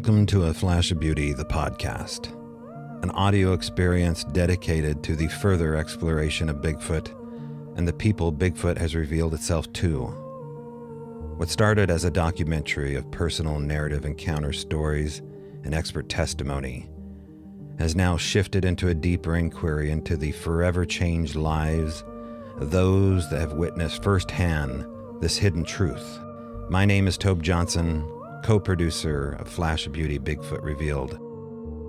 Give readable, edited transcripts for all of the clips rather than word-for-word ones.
Welcome to A Flash of Beauty, the podcast, an audio experience dedicated to the further exploration of Bigfoot and the people Bigfoot has revealed itself to. What started as a documentary of personal narrative encounter stories and expert testimony has now shifted into a deeper inquiry into the forever changed lives of those that have witnessed firsthand this hidden truth. My name is Tobe Johnson, co-producer of Flash of Beauty Bigfoot Revealed.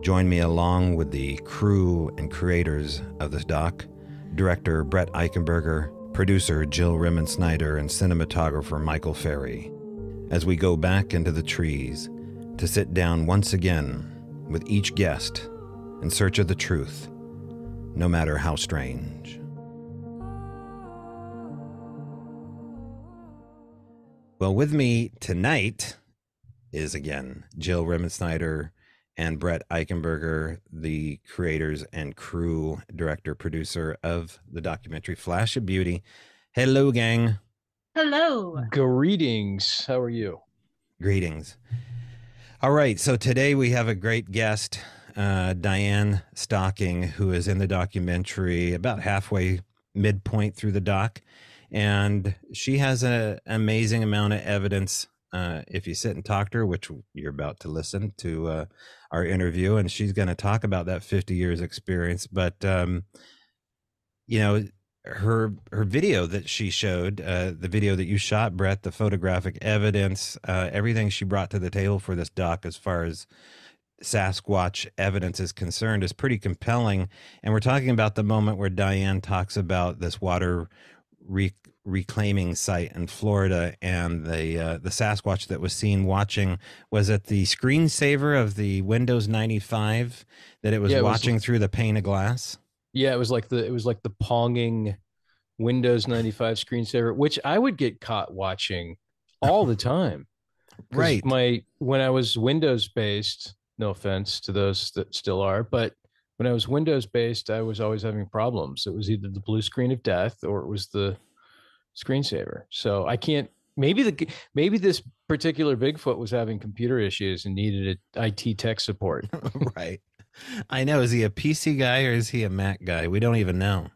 Join me along with the crew and creators of this doc, director Brett Eichenberger, producer Jill Rimmon-Snyder, and cinematographer Michael Ferry, as we go back into the trees to sit down once again with each guest in search of the truth, no matter how strange. Well, with me tonight is again Jill Rimmon-Snyder and Brett Eichenberger, the creators and crew, director, producer of the documentary Flash of Beauty. Hello, gang. Hello. Greetings. How are you? Greetings. All right, so today we have a great guest, Diane Stocking, who is in the documentary about halfway, midpoint through the doc. And she has an amazing amount of evidence. If you sit and talk to her, which you're about to listen to our interview, and she's going to talk about that 50 years experience. But, you know, her video that she showed, the video that you shot, Brett, the photographic evidence, everything she brought to the table for this doc as far as Sasquatch evidence is concerned is pretty compelling. And we're talking about the moment where Diane talks about this water reclaiming site in Florida, and the Sasquatch that was seen watching, was it the screensaver of the Windows 95 that it was watching through the pane of glass? Yeah, it was like the ponging Windows 95 screensaver, which I would get caught watching all the time. Right. When I was Windows based, no offense to those that still are, but when I was Windows based, I was always having problems. It was either the blue screen of death or it was the screensaver. So I can't, maybe this particular Bigfoot was having computer issues and needed IT tech support. Right. I know. Is he a PC guy or is he a Mac guy? We don't even know.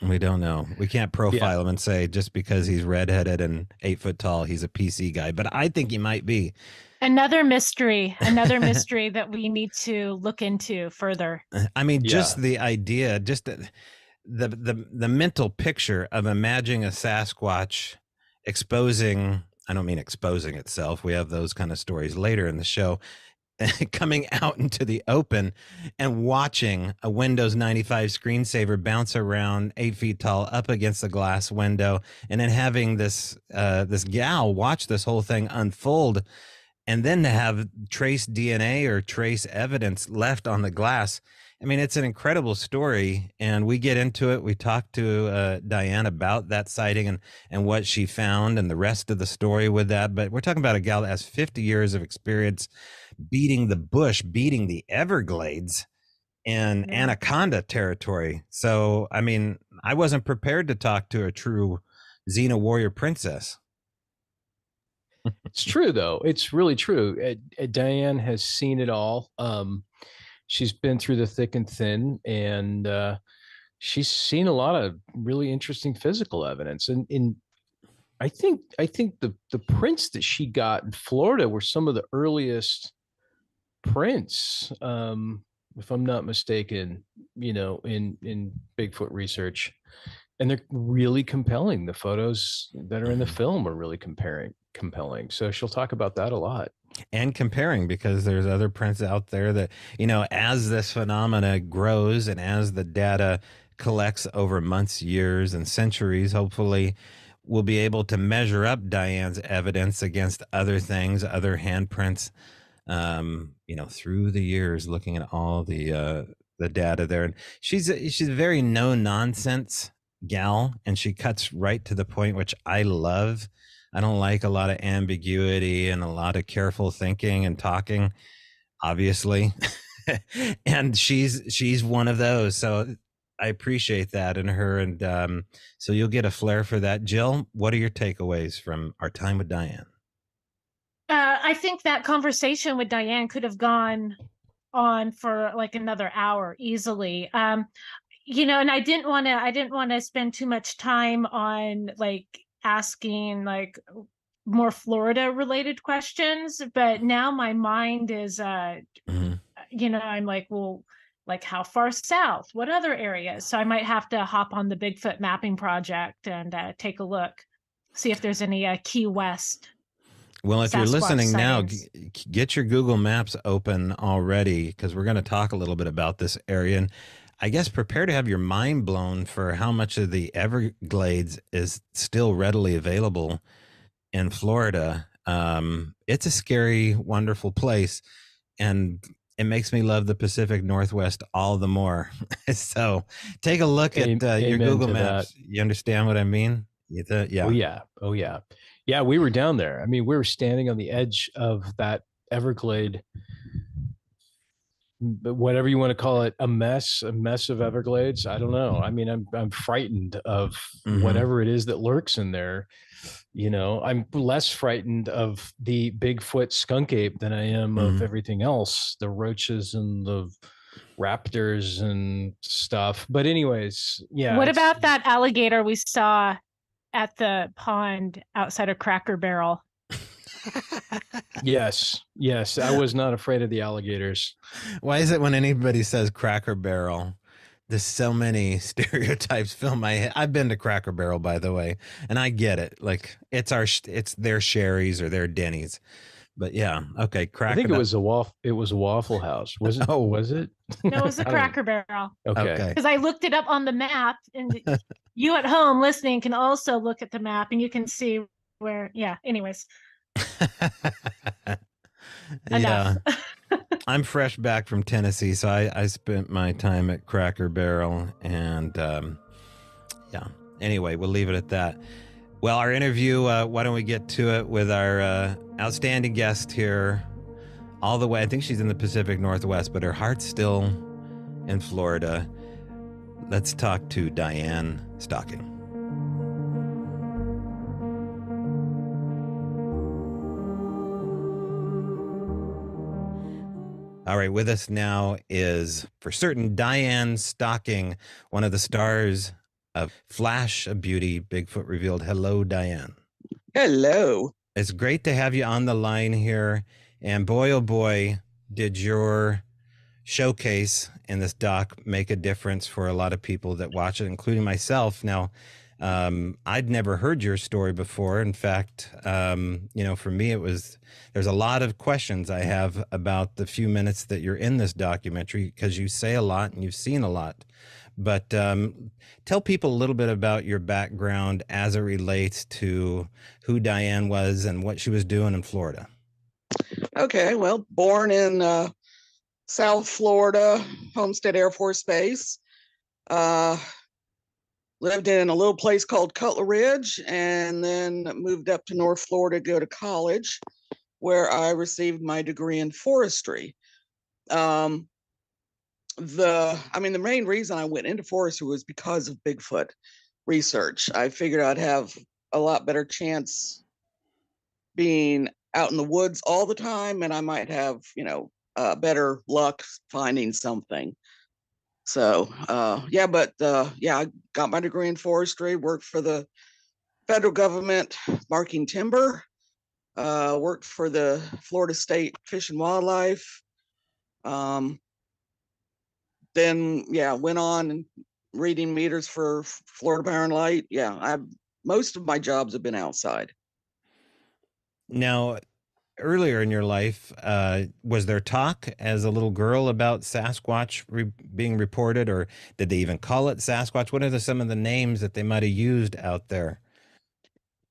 We don't know. We can't profile him and say just because he's redheaded and 8 foot tall, he's a PC guy. But I think he might be. Another mystery that we need to look into further. I mean, just the idea, just the mental picture of imagining a Sasquatch exposing, I don't mean exposing itself. We have those kind of stories later in the show, coming out into the open and watching a Windows 95 screensaver bounce around 8 feet tall up against the glass window, and then having this gal watch this whole thing unfold, and then to have trace DNA or trace evidence left on the glass. I mean, it's an incredible story, and we get into it. We talk to Diane about that sighting and what she found and the rest of the story with that. But we're talking about a gal that has 50 years of experience beating the bush, beating the Everglades in anaconda territory. So, I mean, I wasn't prepared to talk to a true Xena warrior princess. It's true, though. It's really true. Diane has seen it all. She's been through the thick and thin, and she's seen a lot of really interesting physical evidence. And I think the prints that she got in Florida were some of the earliest prints, if I'm not mistaken, in Bigfoot research. And they're really compelling. The photos that are in the film are really compelling. So she'll talk about that a lot. And comparing, because there's other prints out there that, as this phenomena grows and as the data collects over months, years, and centuries, hopefully we'll be able to measure up Diane's evidence against other things, other handprints, through the years, looking at all the data there. And she's a very no nonsense gal, and she cuts right to the point, which I love. I don't like a lot of ambiguity and a lot of careful thinking and talking, obviously. And she's one of those. So I appreciate that in her. And so you'll get a flair for that. Jill, what are your takeaways from our time with Diane? I think that conversation with Diane could have gone on for like another hour easily. And I didn't want to spend too much time on like asking like more Florida related questions, but now my mind is Mhm. I'm like, well, like how far south? What other areas? So I might have to hop on the Bigfoot mapping project and take a look, see if there's any Key West Well, if you're Sasquatch listening now, sightings. get your Google Maps open already because we're going to talk a little bit about this area. And I guess prepare to have your mind blown for how much of the Everglades is still readily available in Florida. It's a scary, wonderful place. And it makes me love the Pacific Northwest all the more. So take a look at your Amen Google to that. Maps. You understand what I mean? Oh Yeah. yeah. Oh yeah. Yeah, we were down there. I mean, we were standing on the edge of that Everglade, whatever you want to call it, a mess of Everglades. I don't know. I mean, I'm frightened of Hmm. whatever it is that lurks in there. I'm less frightened of the Bigfoot skunk ape than I am of Hmm. everything else, the roaches and the raptors and stuff. But anyways, yeah, What it's about that alligator we saw at the pond outside of Cracker Barrel? yes, yes. I was not afraid of the alligators. Why is it when anybody says Cracker Barrel, there's so many stereotypes fill my head? I've been to Cracker Barrel, by the way, and I get it. Like it's their Sherry's or their Denny's. But yeah, okay, I think Cracker. it was a Waffle House. Was it Oh, was it? No, it was a I don't Cracker Barrel. okay. okay. Because I looked it up on the map, and you at home listening can also look at the map and you can see where, yeah, anyways, enough. Yeah, I'm fresh back from Tennessee, so I spent my time at Cracker Barrel, and yeah. Anyway, we'll leave it at that. Well, our interview, why don't we get to it with our outstanding guest here, all the way. I think she's in the Pacific Northwest, but her heart's still in Florida. Let's talk to Diane Stocking. All right, with us now is for certain Diane Stocking, one of the stars of Flash of Beauty, Bigfoot Revealed. Hello, Diane. Hello. It's great to have you on the line here. And boy, oh boy, did your showcase in this doc make a difference for a lot of people that watch it, including myself. Now, I'd never heard your story before. In fact, for me, there's a lot of questions I have about the few minutes that you're in this documentary because you say a lot and you've seen a lot. But tell people a little bit about your background as it relates to who Diane was and what she was doing in Florida. Okay, well, born in South Florida, Homestead Air Force Base. Lived in a little place called Cutler Ridge and then moved up to North Florida to go to college, where I received my degree in forestry. The main reason I went into forestry was because of Bigfoot research. I figured I'd have a lot better chance being out in the woods all the time, and I might have, better luck finding something. So, I got my degree in forestry, worked for the federal government marking timber, worked for the Florida State Fish and Wildlife. Went on and reading meters for Florida Power and Light. Most of my jobs have been outside. Now, earlier in your life, was there talk as a little girl about Sasquatch being reported, or did they even call it Sasquatch? What are some of the names that they might have used out there?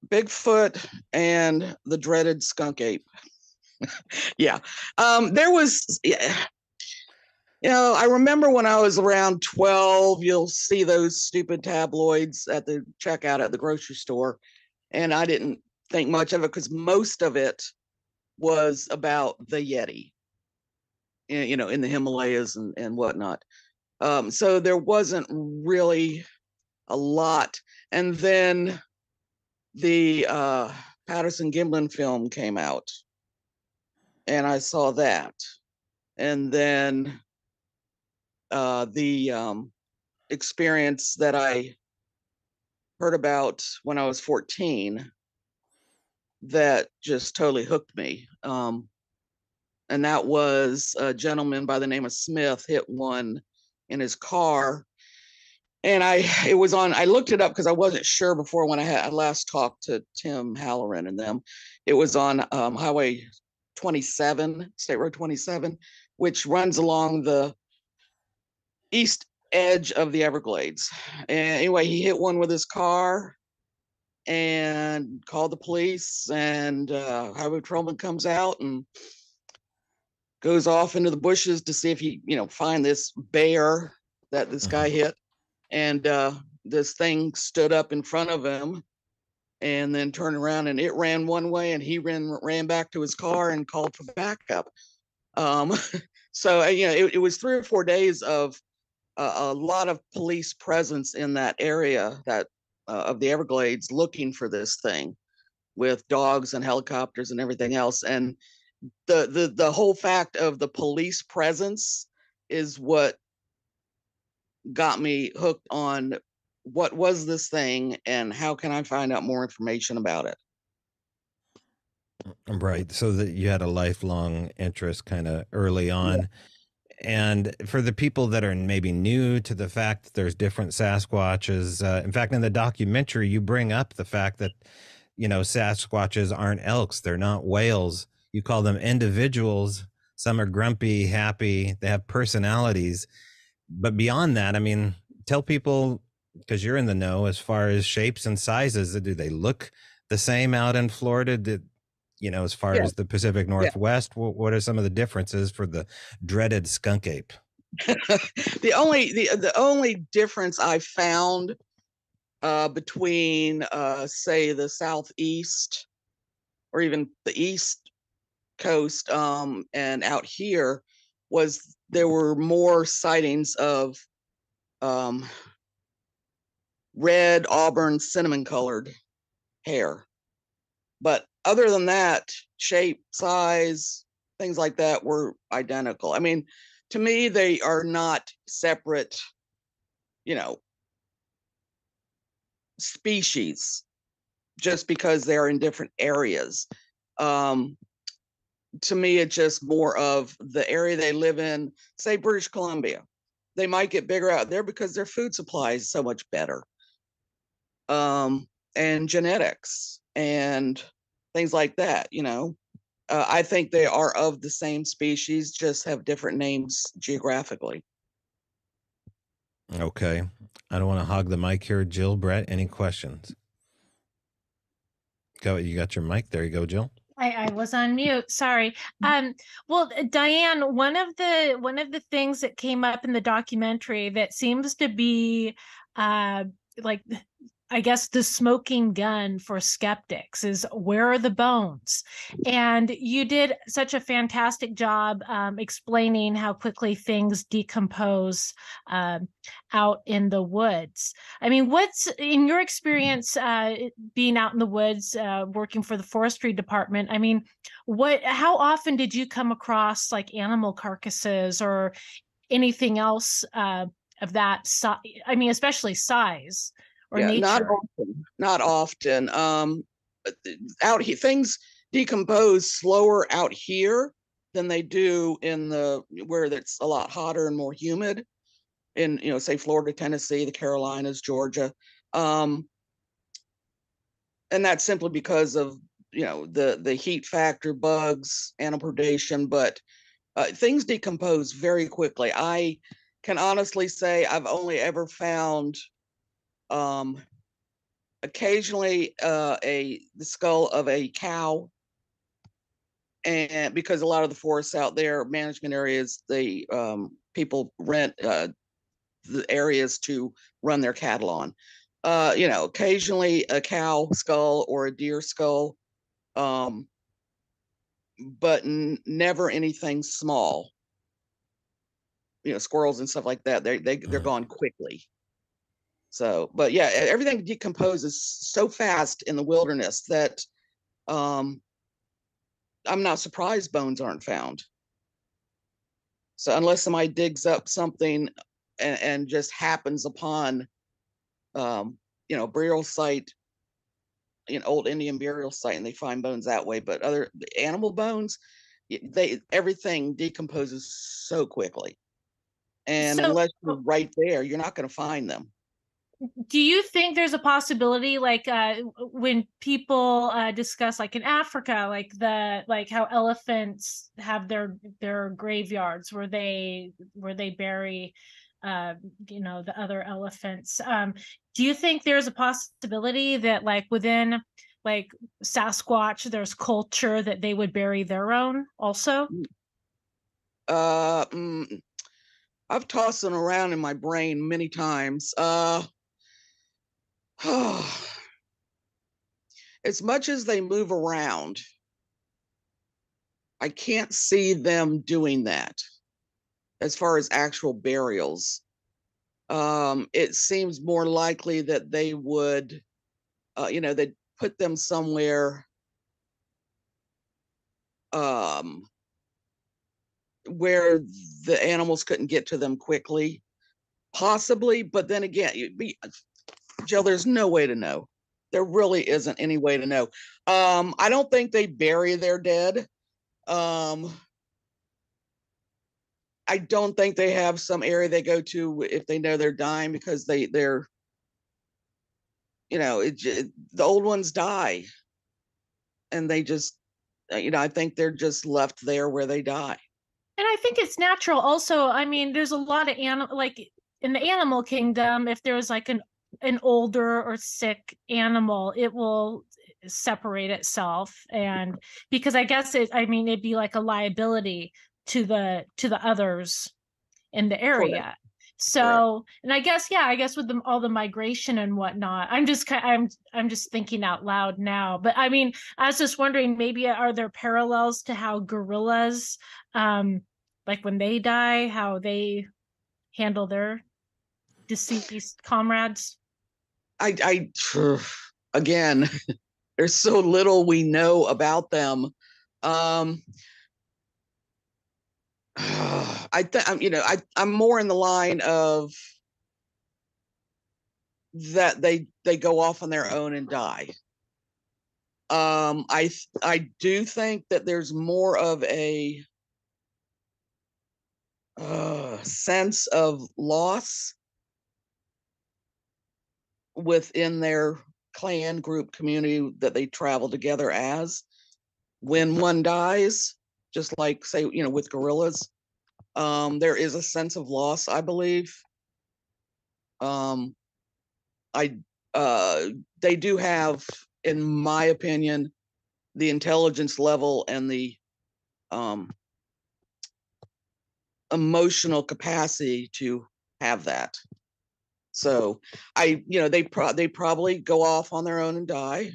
Bigfoot and the dreaded skunk ape. Yeah. There was, I remember when I was around 12, you'll see those stupid tabloids at the checkout at the grocery store. And I didn't think much of it because most of it was about the Yeti, in the Himalayas and whatnot. So there wasn't really a lot. And then the Patterson Gimlin film came out. and I saw that. And then the experience that I heard about when I was 14 that just totally hooked me. And that was a gentleman by the name of Smith hit one in his car. And I looked it up because I wasn't sure before when I last talked to Tim Halloran and them. It was on Highway 27, State Road 27, which runs along the east edge of the Everglades. And anyway, he hit one with his car and called the police, and highway patrolman comes out and goes off into the bushes to see if he, find this bear that this guy hit. And this thing stood up in front of him and then turned around, and it ran one way, and he ran back to his car and called for backup. So, it was 3 or 4 days of a lot of police presence in that area of the Everglades looking for this thing with dogs and helicopters and everything else. And the whole fact of the police presence is what got me hooked on what was this thing and how can I find out more information about it. Right. So that you had a lifelong interest kind of early on. Yeah. And for the people that are maybe new to the fact that there's different Sasquatches, in fact, in the documentary, you bring up the fact that, Sasquatches aren't elks. They're not whales. You call them individuals. Some are grumpy, happy. They have personalities. But beyond that, I mean, tell people, because you're in the know, as far as shapes and sizes, do they look the same out in Florida? As far as the Pacific Northwest, what are some of the differences for the dreaded skunk ape? The only difference I found between, say, the Southeast or even the East Coast and out here was there were more sightings of red, auburn, cinnamon colored hair. But other than that, shape, size, things like that were identical. I mean, to me, they are not separate, species just because they're in different areas. To me, it's just more of the area they live in, say British Columbia. They might get bigger out there because their food supply is so much better. And genetics and things like that, I think they are of the same species, just have different names geographically. Okay. I don't want to hog the mic here. Jill, Brett, any questions? Go. You got your mic. There you go, Jill. I was on mute. Sorry. Well, Diane, one of the things that came up in the documentary that seems to be like, I guess, the smoking gun for skeptics is, where are the bones? And you did such a fantastic job explaining how quickly things decompose out in the woods. I mean, what's in your experience being out in the woods, working for the forestry department? I mean, how often did you come across like animal carcasses or anything else of that size? I mean, especially size. Nature. Not often. Out here, things decompose slower out here than they do in where it's a lot hotter and more humid in, say Florida, Tennessee, the Carolinas, Georgia. And that's simply because of, the heat factor, bugs, animal predation, but things decompose very quickly. I can honestly say I've only ever found occasionally the skull of a cow, and because a lot of the forests out there, management areas, they people rent the areas to run their cattle on. Occasionally a cow skull or a deer skull, but never anything small. Squirrels and stuff like that. They're gone quickly. So, but yeah, everything decomposes so fast in the wilderness that I'm not surprised bones aren't found. So unless somebody digs up something and just happens upon, burial site, old Indian burial site, and they find bones that way, but other animal bones, everything decomposes so quickly. And So, unless you're right there, you're not going to find them. do you think there's a possibility, like when people discuss, like in Africa, like how elephants have their graveyards where they bury the other elephants? Do you think there's a possibility that, like, within like Sasquatch, there's culture that they would bury their own also? I've tossed them around in my brain many times. As much as they move around, I can't see them doing that as far as actual burials. It seems more likely that they would, they'd put them somewhere where the animals couldn't get to them quickly, possibly. But then again, Joe, there's no way to know. There really isn't any way to know. I don't think they bury their dead. I don't think they have some area they go to if they know they're dying, because they're the old ones die, and they just I think they're just left there where they die. And I think it's natural also. I mean, there's a lot of like in the animal kingdom, if there's like an older or sick animal, it will separate itself. And because I guess it'd be like a liability to the others in the area. Correct. So, and I guess with all the migration and whatnot, I'm just thinking out loud now. But I mean, I was just wondering, maybe are there parallels to how gorillas, like when they die, how they handle their deceased comrades? I again, there's so little we know about them. I think I'm more in the line of that they go off on their own and die. I do think that there's more of a sense of loss within their clan group community that they travel together as when one dies, just like, say, with gorillas. There is a sense of loss, I believe. They do have, in my opinion, the intelligence level and the emotional capacity to have that. So they probably go off on their own and die.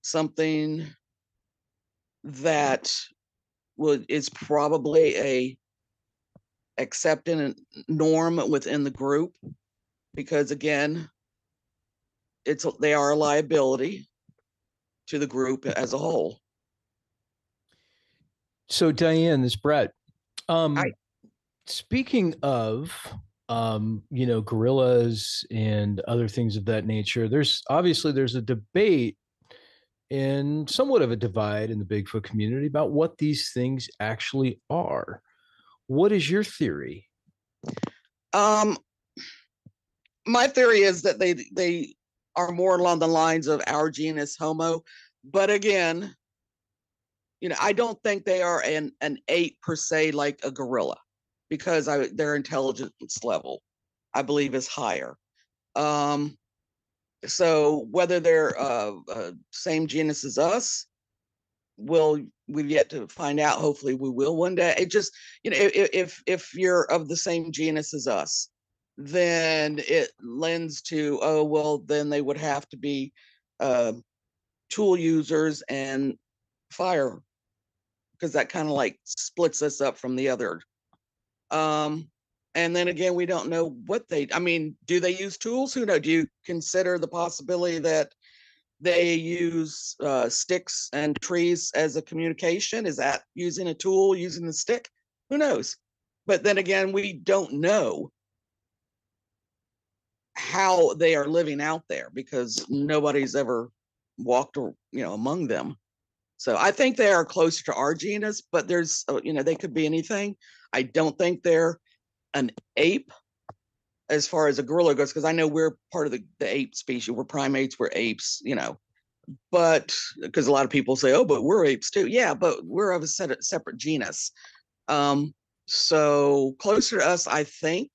Something that is probably a accepted norm within the group, because again, they are a liability to the group as a whole. So Diane, this Brett. Speaking of gorillas and other things of that nature, there's a debate and somewhat of a divide in the Bigfoot community about what these things actually are. What is your theory? My theory is that they are more along the lines of our genus Homo, but again, I don't think they are an ape per se, like a gorilla, because their intelligence level, I believe, is higher. So whether they're same genus as us, we've yet to find out. Hopefully we will one day. It just, if you're of the same genus as us, then it lends to, oh, well, then they would have to be tool users and fire, because that kind of like splits us up from the other. And then again, we don't know what do they use tools? Who knows? Do you consider the possibility that they use sticks and trees as a communication. Is that using a tool, using the stick? Who knows? But then again, we don't know how they are living out there because nobody's ever walked or among them. So I think they are closer to our genus, but there's they could be anything. I don't think they're an ape as far as a gorilla goes, because I know we're part of the ape species. We're primates, we're apes, but because a lot of people say, oh, but we're apes too. Yeah, but we're of a separate genus. So closer to us, I think.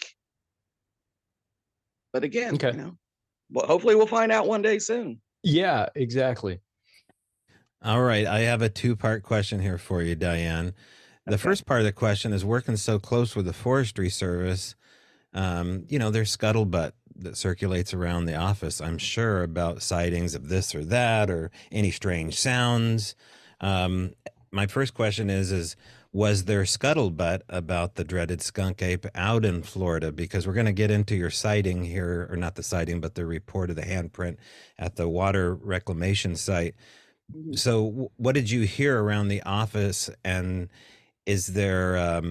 But again, Okay. well, hopefully we'll find out one day soon. Yeah, exactly. All right. I have a two-part question here for you, Diane. The first part of the question is, working so close with the Forestry Service, there's scuttlebutt that circulates around the office, I'm sure, about sightings of this or that or any strange sounds. My first question is was there scuttlebutt about the dreaded skunk ape out in Florida? Because we're going to get into your sighting here, or not the sighting, but the report of the handprint at the water reclamation site. So what did you hear around the office, and is there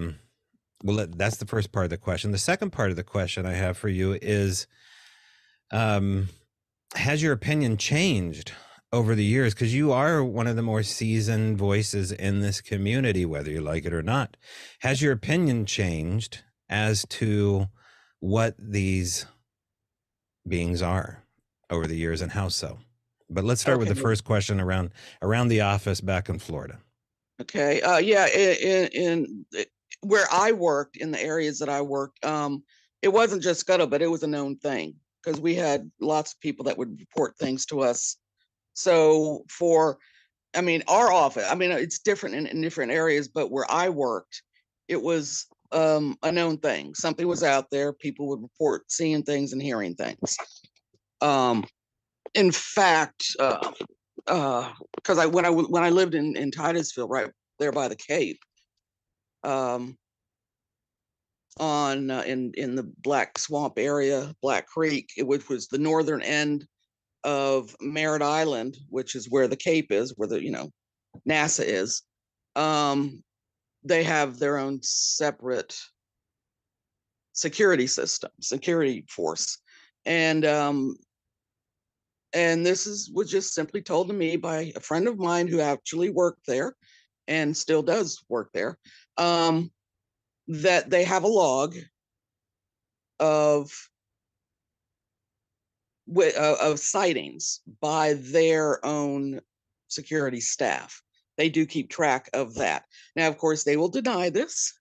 well, that's the first part of the question. The second part of the question I have for you is, has your opinion changed over the years? Because you are one of the more seasoned voices in this community, whether you like it or not. Has your opinion changed as to what these beings are over the years, and how so? But let's start with the first question around the office back in Florida. Okay. Yeah. In where I worked, in the areas that I worked, it wasn't just scuttlebutt, it was a known thing because we had lots of people that would report things to us. So our office, it's different in different areas, but where I worked, it was a known thing. Something was out there. People would report seeing things and hearing things. In fact, because when I lived in Titusville, right there by the Cape, in the Black Swamp area, Black Creek, which was the northern end of Merritt Island, which is where the Cape is, where the NASA is. They have their own separate security system, security force, and this was just simply told to me by a friend of mine who actually worked there and still does work there, that they have a log of sightings by their own security staff. They do keep track of that. Now, of course, they will deny this,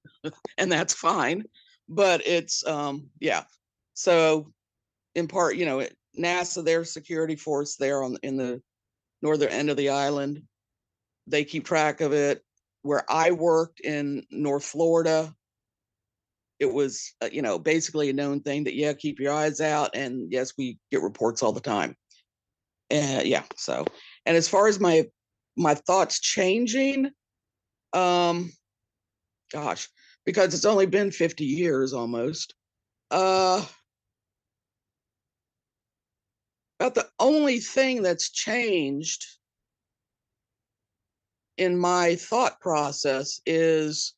and that's fine, but it's, yeah. So in part, NASA, their security force there in the northern end of the island, they keep track of it. Where I worked in North Florida, it was, basically a known thing that, yeah, keep your eyes out. And yes, we get reports all the time. Yeah. So, and as far as my thoughts changing, gosh, because it's only been 50 years almost, about the only thing that's changed in my thought process is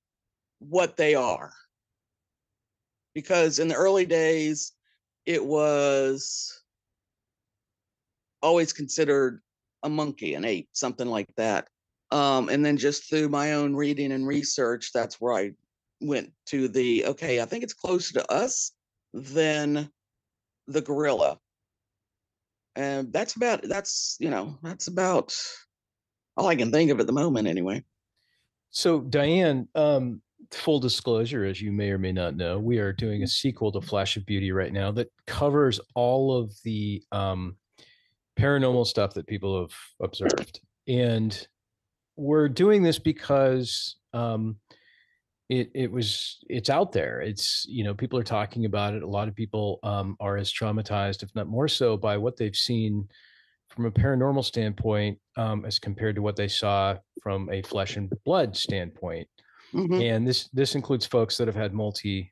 what they are. Because in the early days, it was always considered a monkey, an ape, something like that. And then just through my own reading and research, that's where I went to I think it's closer to us than the gorilla. And that's about all I can think of at the moment anyway. So Diane, full disclosure, as you may or may not know, we are doing a sequel to Flash of Beauty right now that covers all of the paranormal stuff that people have observed. And we're doing this because it's out there. It's, people are talking about it. A lot of people are as traumatized, if not more so, by what they've seen from a paranormal standpoint as compared to what they saw from a flesh and blood standpoint. Mm-hmm. And this includes folks that have had multi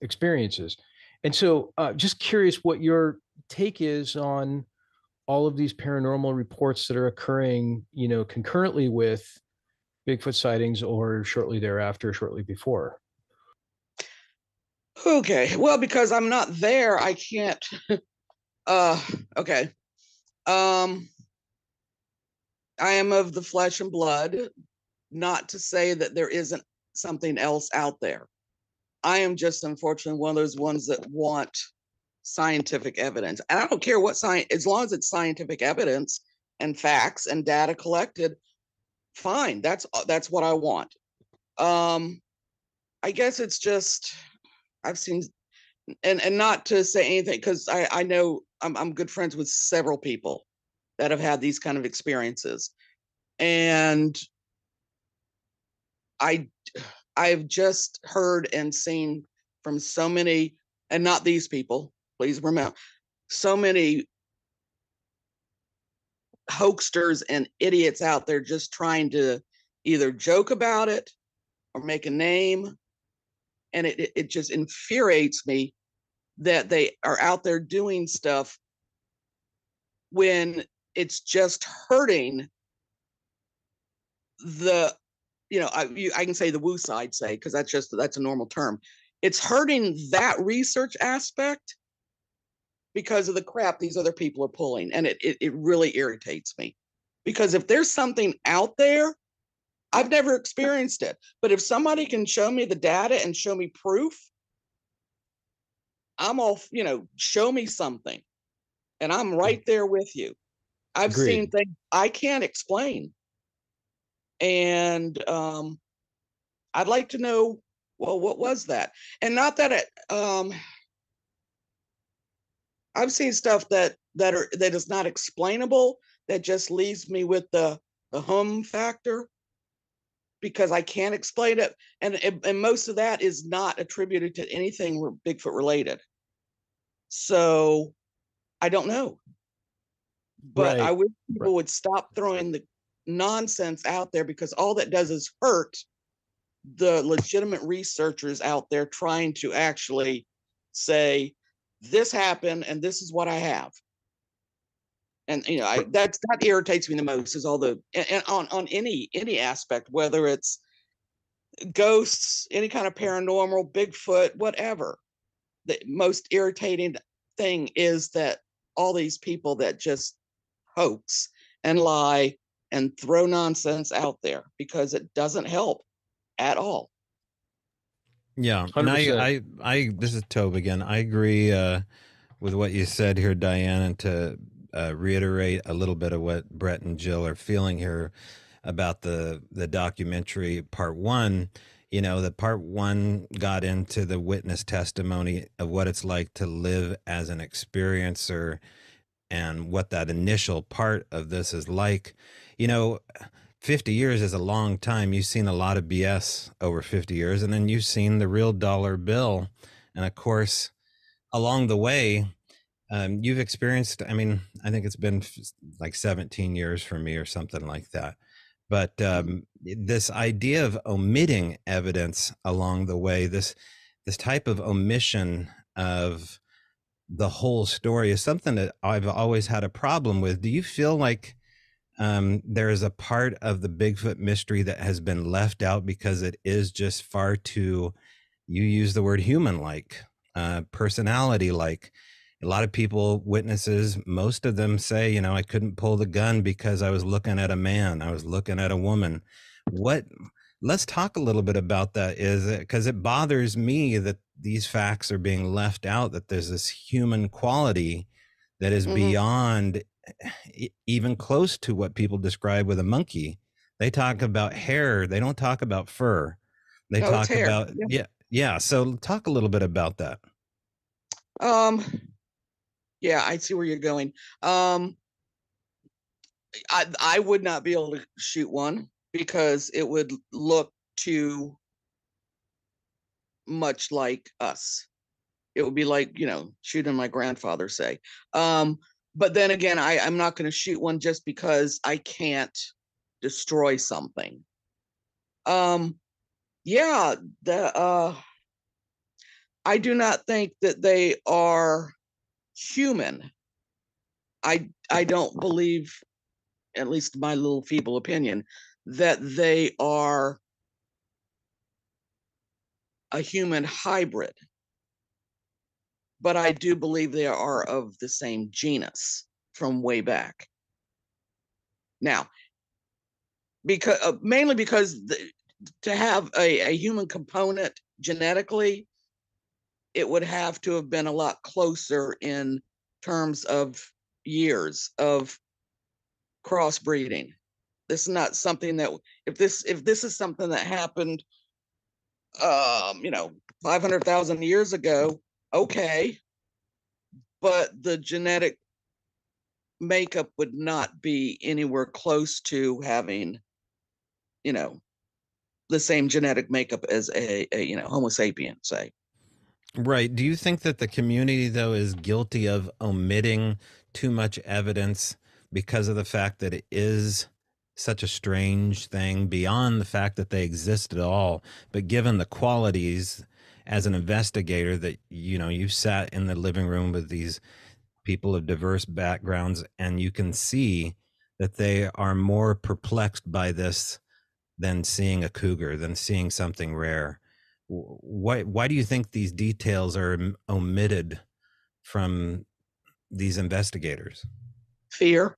experiences. And so just curious what your take is on all of these paranormal reports that are occurring, concurrently with Bigfoot sightings or shortly thereafter, shortly before? Okay. Well, because I'm not there, I can't. Okay. I am of the flesh and blood, not to say that there isn't something else out there. I am just unfortunately one of those ones that want scientific evidence. And I don't care what science, as long as it's scientific evidence and facts and data collected, fine. That's what I want. I guess it's just I've seen, and not to say anything, because I know I'm good friends with several people that have had these kind of experiences. And I've just heard and seen from so many, and not these people, please remember, so many hoaxers and idiots out there just trying to either joke about it or make a name. And it just infuriates me that they are out there doing stuff when it's just hurting the, I can say the woo side, say, because that's a normal term. It's hurting that research aspect because of the crap these other people are pulling. And it really irritates me, because if there's something out there, I've never experienced it, but if somebody can show me the data and show me proof, I'm all, show me something and I'm right there with you. I've Agreed. seen things I can't explain. And I'd like to know, well, what was that? And not that I've seen stuff that is not explainable, that just leaves me with the hum factor, because I can't explain it. And most of that is not attributed to anything Bigfoot related. So I don't know. But Right. I wish people would stop throwing the nonsense out there, because all that does is hurt the legitimate researchers out there trying to actually say, this happened and this is what I have. And that irritates me the most, is all the, and on any aspect, whether it's ghosts, any kind of paranormal, Bigfoot, whatever. The most irritating thing is that all these people that just hoax and lie and throw nonsense out there, because it doesn't help at all. Yeah, and 100%. I this is Tobe again. I agree with what you said here, Diane, and to reiterate a little bit of what Brett and Jill are feeling here about the documentary part one. The part one got into the witness testimony of what it's like to live as an experiencer and what that initial part of this is like. 50 years is a long time. You've seen a lot of BS over 50 years, and then you've seen the real dollar bill. And of course, along the way, you've experienced, I think it's been like 17 years for me or something like that. But this idea of omitting evidence along the way, this type of omission of the whole story is something that I've always had a problem with. Do you feel like there is a part of the Bigfoot mystery that has been left out because it is just far too, you use the word human-like, personality-like? A lot of people, witnesses, most of them say, I couldn't pull the gun because I was looking at a man, I was looking at a woman. Let's talk a little bit about that, because it bothers me that these facts are being left out, that there's this human quality that is beyond even close to what people describe with a monkey. They talk about hair, they don't talk about fur. They talk about yeah. So talk a little bit about that. Yeah, I see where you're going. I would not be able to shoot one, because it would look too much like us. It would be like, shooting my grandfather, say. But then again, I'm not going to shoot one just because I can't destroy something. Yeah, I do not think that they are human. I don't believe, at least my little feeble opinion, that they are a human hybrid, but I do believe they are of the same genus from way back. Now, because mainly because to have a human component genetically, it would have to have been a lot closer in terms of years of crossbreeding. This is not something that, if this is something that happened 500,000 years ago, okay, but the genetic makeup would not be anywhere close to having, the same genetic makeup as a Homo sapien, say. Right. Do you think that the community, though, is guilty of omitting too much evidence because of the fact that it is such a strange thing beyond the fact that they exist at all? But given the qualities as an investigator that, you sat in the living room with these people of diverse backgrounds, and you can see that they are more perplexed by this than seeing a cougar, than seeing something rare. Why do you think these details are omitted from these investigators? Fear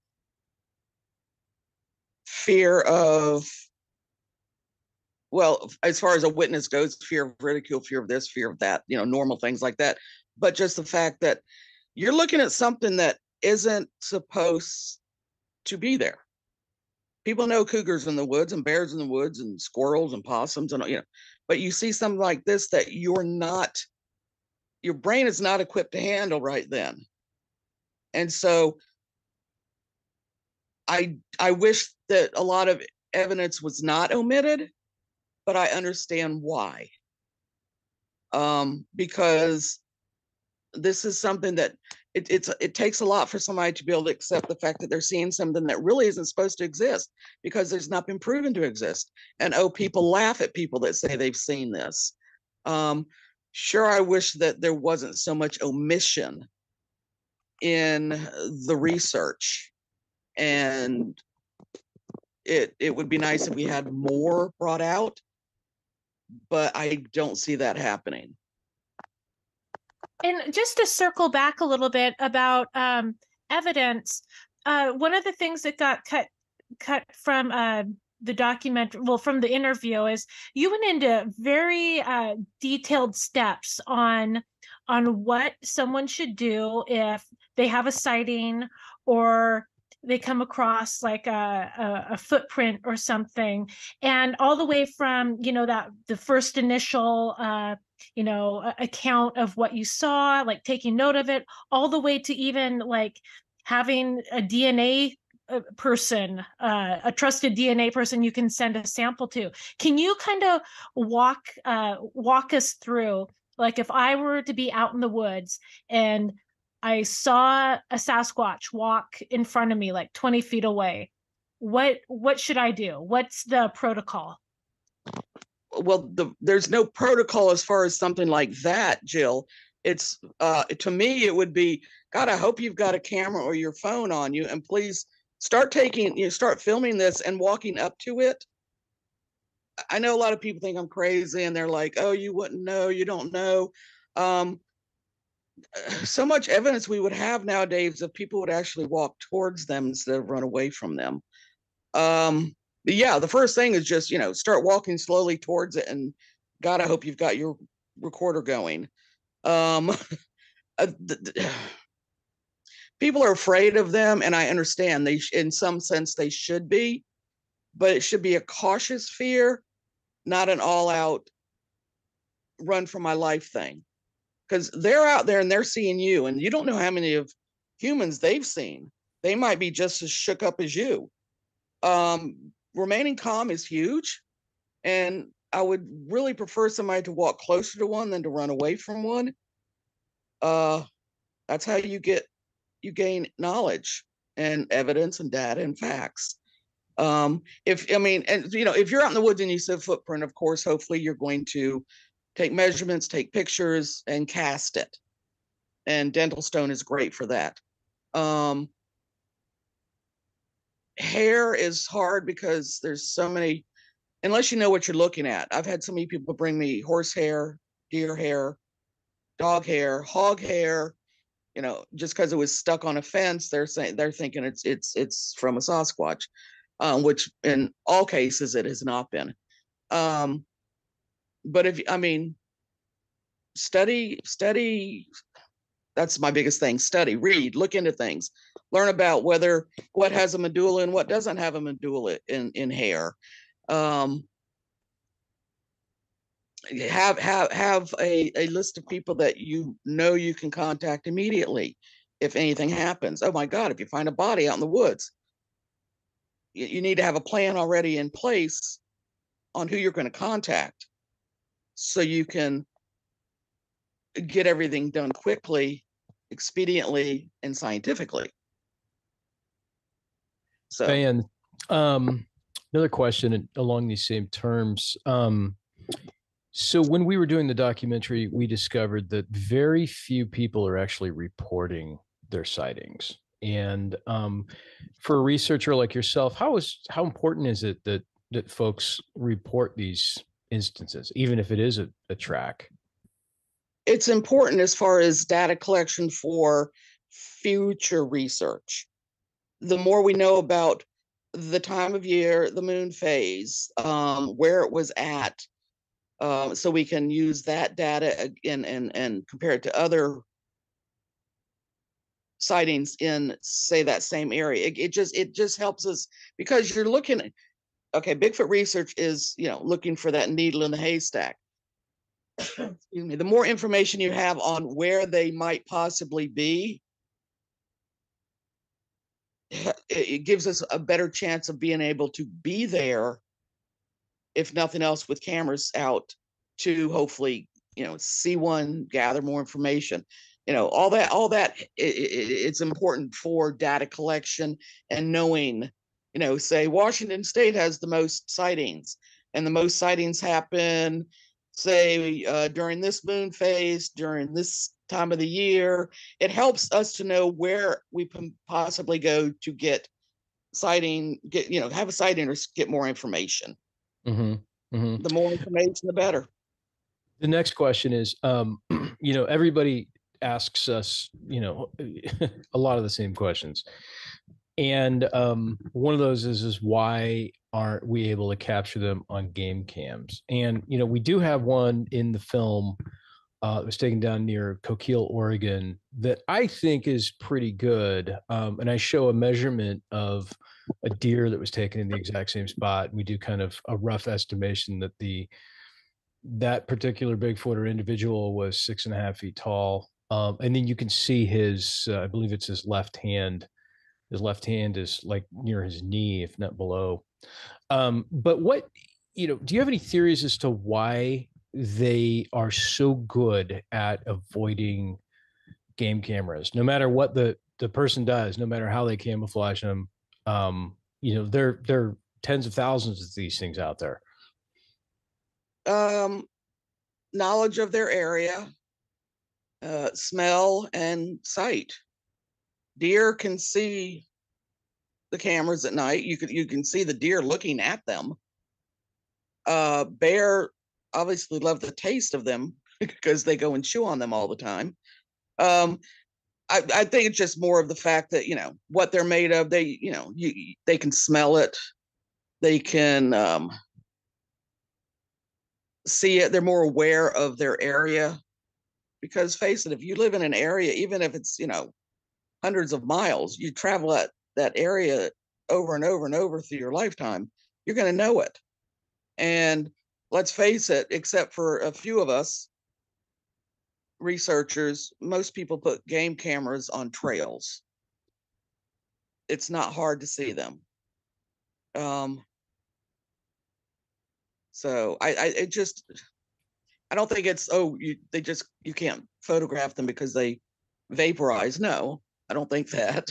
of, well, as far as a witness goes, fear of ridicule, fear of this, fear of that, normal things like that. But just the fact that you're looking at something that isn't supposed to be there. People know cougars in the woods and bears in the woods and squirrels and possums and but you see something like this that your brain is not equipped to handle right then. And so I wish that a lot of evidence was not omitted, but I understand why. Because this is something that it takes a lot for somebody to be able to accept the fact that they're seeing something that really isn't supposed to exist because there's not been proven to exist. And people laugh at people that say they've seen this. Sure, I wish that there wasn't so much omission in the research, and it would be nice if we had more brought out, but I don't see that happening. And just to circle back a little bit about evidence, one of the things that got cut from the document, well, from the interview, is you went into very detailed steps on what someone should do if they have a sighting or they come across like a footprint or something, and all the way from that the first initial account of what you saw, like taking note of it, all the way to even like having a DNA person, a trusted DNA person you can send a sample to. Can you kind of walk us through, like, if I were to be out in the woods and I saw a Sasquatch walk in front of me like 20 feet away, what should I do? What's the protocol? Well, there's no protocol as far as something like that, Jill. It's to me, it would be, God, I hope you've got a camera or your phone on you, and please start filming this and walking up to it. I know a lot of people think I'm crazy and they're like, oh, you wouldn't know, you don't know. So much evidence we would have nowadays if people would actually walk towards them instead of run away from them. But yeah, the first thing is just, start walking slowly towards it, and God, I hope you've got your recorder going. People are afraid of them, and I understand in some sense they should be, but it should be a cautious fear, not an all-out run for my life thing. Because they're out there and they're seeing you, and you don't know how many of humans they've seen. They might be just as shook up as you. Remaining calm is huge, and I would really prefer somebody to walk closer to one than to run away from one. That's how you gain knowledge and evidence and data and facts. If you're out in the woods and you see a footprint, of course, hopefully you're going to take measurements, take pictures, and cast it. And dental stone is great for that. Hair is hard because there's so many, unless you know what you're looking at. I've had so many people bring me horse hair, deer hair, dog hair, hog hair, just because it was stuck on a fence, they're thinking it's from a Sasquatch, which in all cases it has not been. But study. That's my biggest thing. Study, read, look into things, learn about what has a medulla and what doesn't have a medulla in hair. Have a list of people that you can contact immediately if anything happens. Oh my God, if you find a body out in the woods, you need to have a plan already in place on who you're going to contact so you can get everything done quickly, expediently, and scientifically. So, Diane, another question along these same terms. So when we were doing the documentary, we discovered that very few people are actually reporting their sightings. And for a researcher like yourself, how important is it that folks report these instances, even if it is a track? It's important as far as data collection for future research. The more we know about the time of year, the moon phase, where it was at, so we can use that data and compare it to other sightings in, say, that same area. It just helps us, because you're looking at, okay, Bigfoot research is, looking for that needle in the haystack. Excuse me. The more information you have on where they might possibly be, it gives us a better chance of being able to be there, if nothing else, with cameras out to hopefully, see one, gather more information. All that it's important for data collection and knowing, say Washington State has the most sightings, and the most sightings happen, say, during this moon phase, during this time of the year. It helps us to know where we can possibly go to get sighting, have a sighting or get more information. Mm-hmm. Mm-hmm. The more information, the better. The next question is, everybody asks us, a lot of the same questions. And one of those is why aren't we able to capture them on game cams? And, we do have one in the film that was taken down near Coquille, Oregon, that I think is pretty good. And I show a measurement of a deer that was taken in the exact same spot. We do kind of a rough estimation that that particular Bigfoot or individual was 6.5 feet tall. And then you can see his, I believe it's his left hand. His left hand is like near his knee, if not below. But what, do you have any theories as to why they are so good at avoiding game cameras? No matter what the person does, no matter how they camouflage them, there are tens of thousands of these things out there. Knowledge of their area, smell and sight. Deer can see the cameras at night. You can see the deer looking at them. Bear obviously love the taste of them because they go and chew on them all the time. I think it's just more of the fact that, what they're made of. They, they can smell it. They can see it. They're more aware of their area, because face it, if you live in an area, even if it's, hundreds of miles, you travel that area over and over and over through your lifetime, you're going to know it. And let's face it, except for a few of us researchers, most people put game cameras on trails. It's not hard to see them. So I don't think it's, you can't photograph them because they vaporize. No, I don't think that.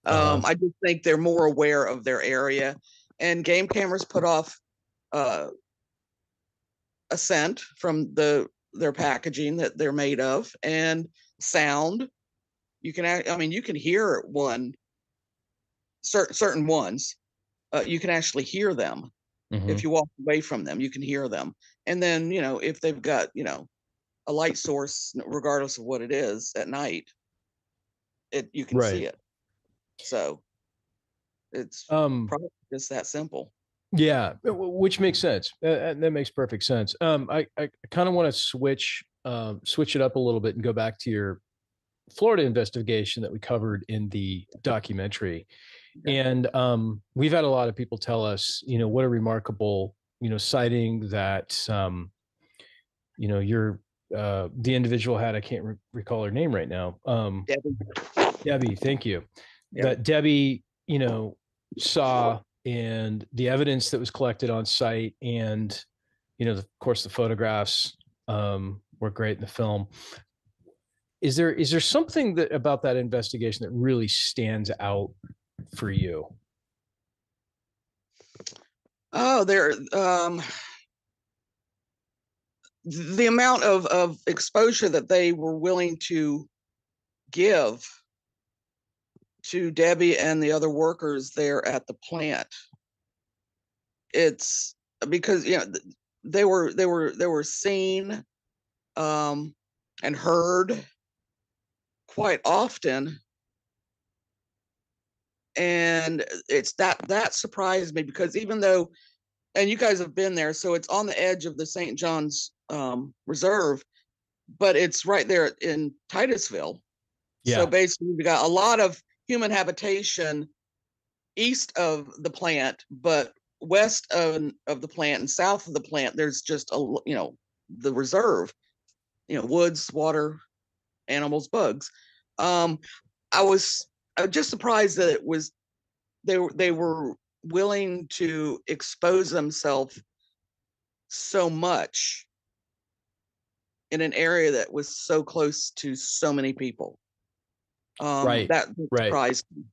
I just think they're more aware of their area, and game cameras put off a scent from their packaging that they're made of, and sound. You can you can hear certain ones. you can actually hear them. Mhm. If you walk away from them, you can hear them. And then, if they've got, a light source, regardless of what it is at night, you can see Right. it. So it's probably just that simple. Yeah, which makes sense. That makes perfect sense. I kind of want to switch it up a little bit and go back to your Florida investigation that we covered in the documentary. Okay. And we've had a lot of people tell us, what a remarkable, sighting that, you're the individual had. I can't recall her name right now. Debbie, thank you. Yeah. That Debbie, saw, and the evidence that was collected on site, and of course the photographs were great in the film. Is there something that about that investigation that really stands out for you? Oh, the amount of exposure that they were willing to give to Debbie and the other workers there at the plant. It's because they were seen and heard quite often, and it's that surprised me, because even though, and you guys have been there, so it's on the edge of the St. John's Reserve, but it's right there in Titusville. Yeah. So basically, we got a lot of human habitation east of the plant, but west of the plant and south of the plant, there's just the reserve, woods, water, animals, bugs. I was just surprised that they were willing to expose themselves so much in an area that was so close to so many people. Right. That surprised me.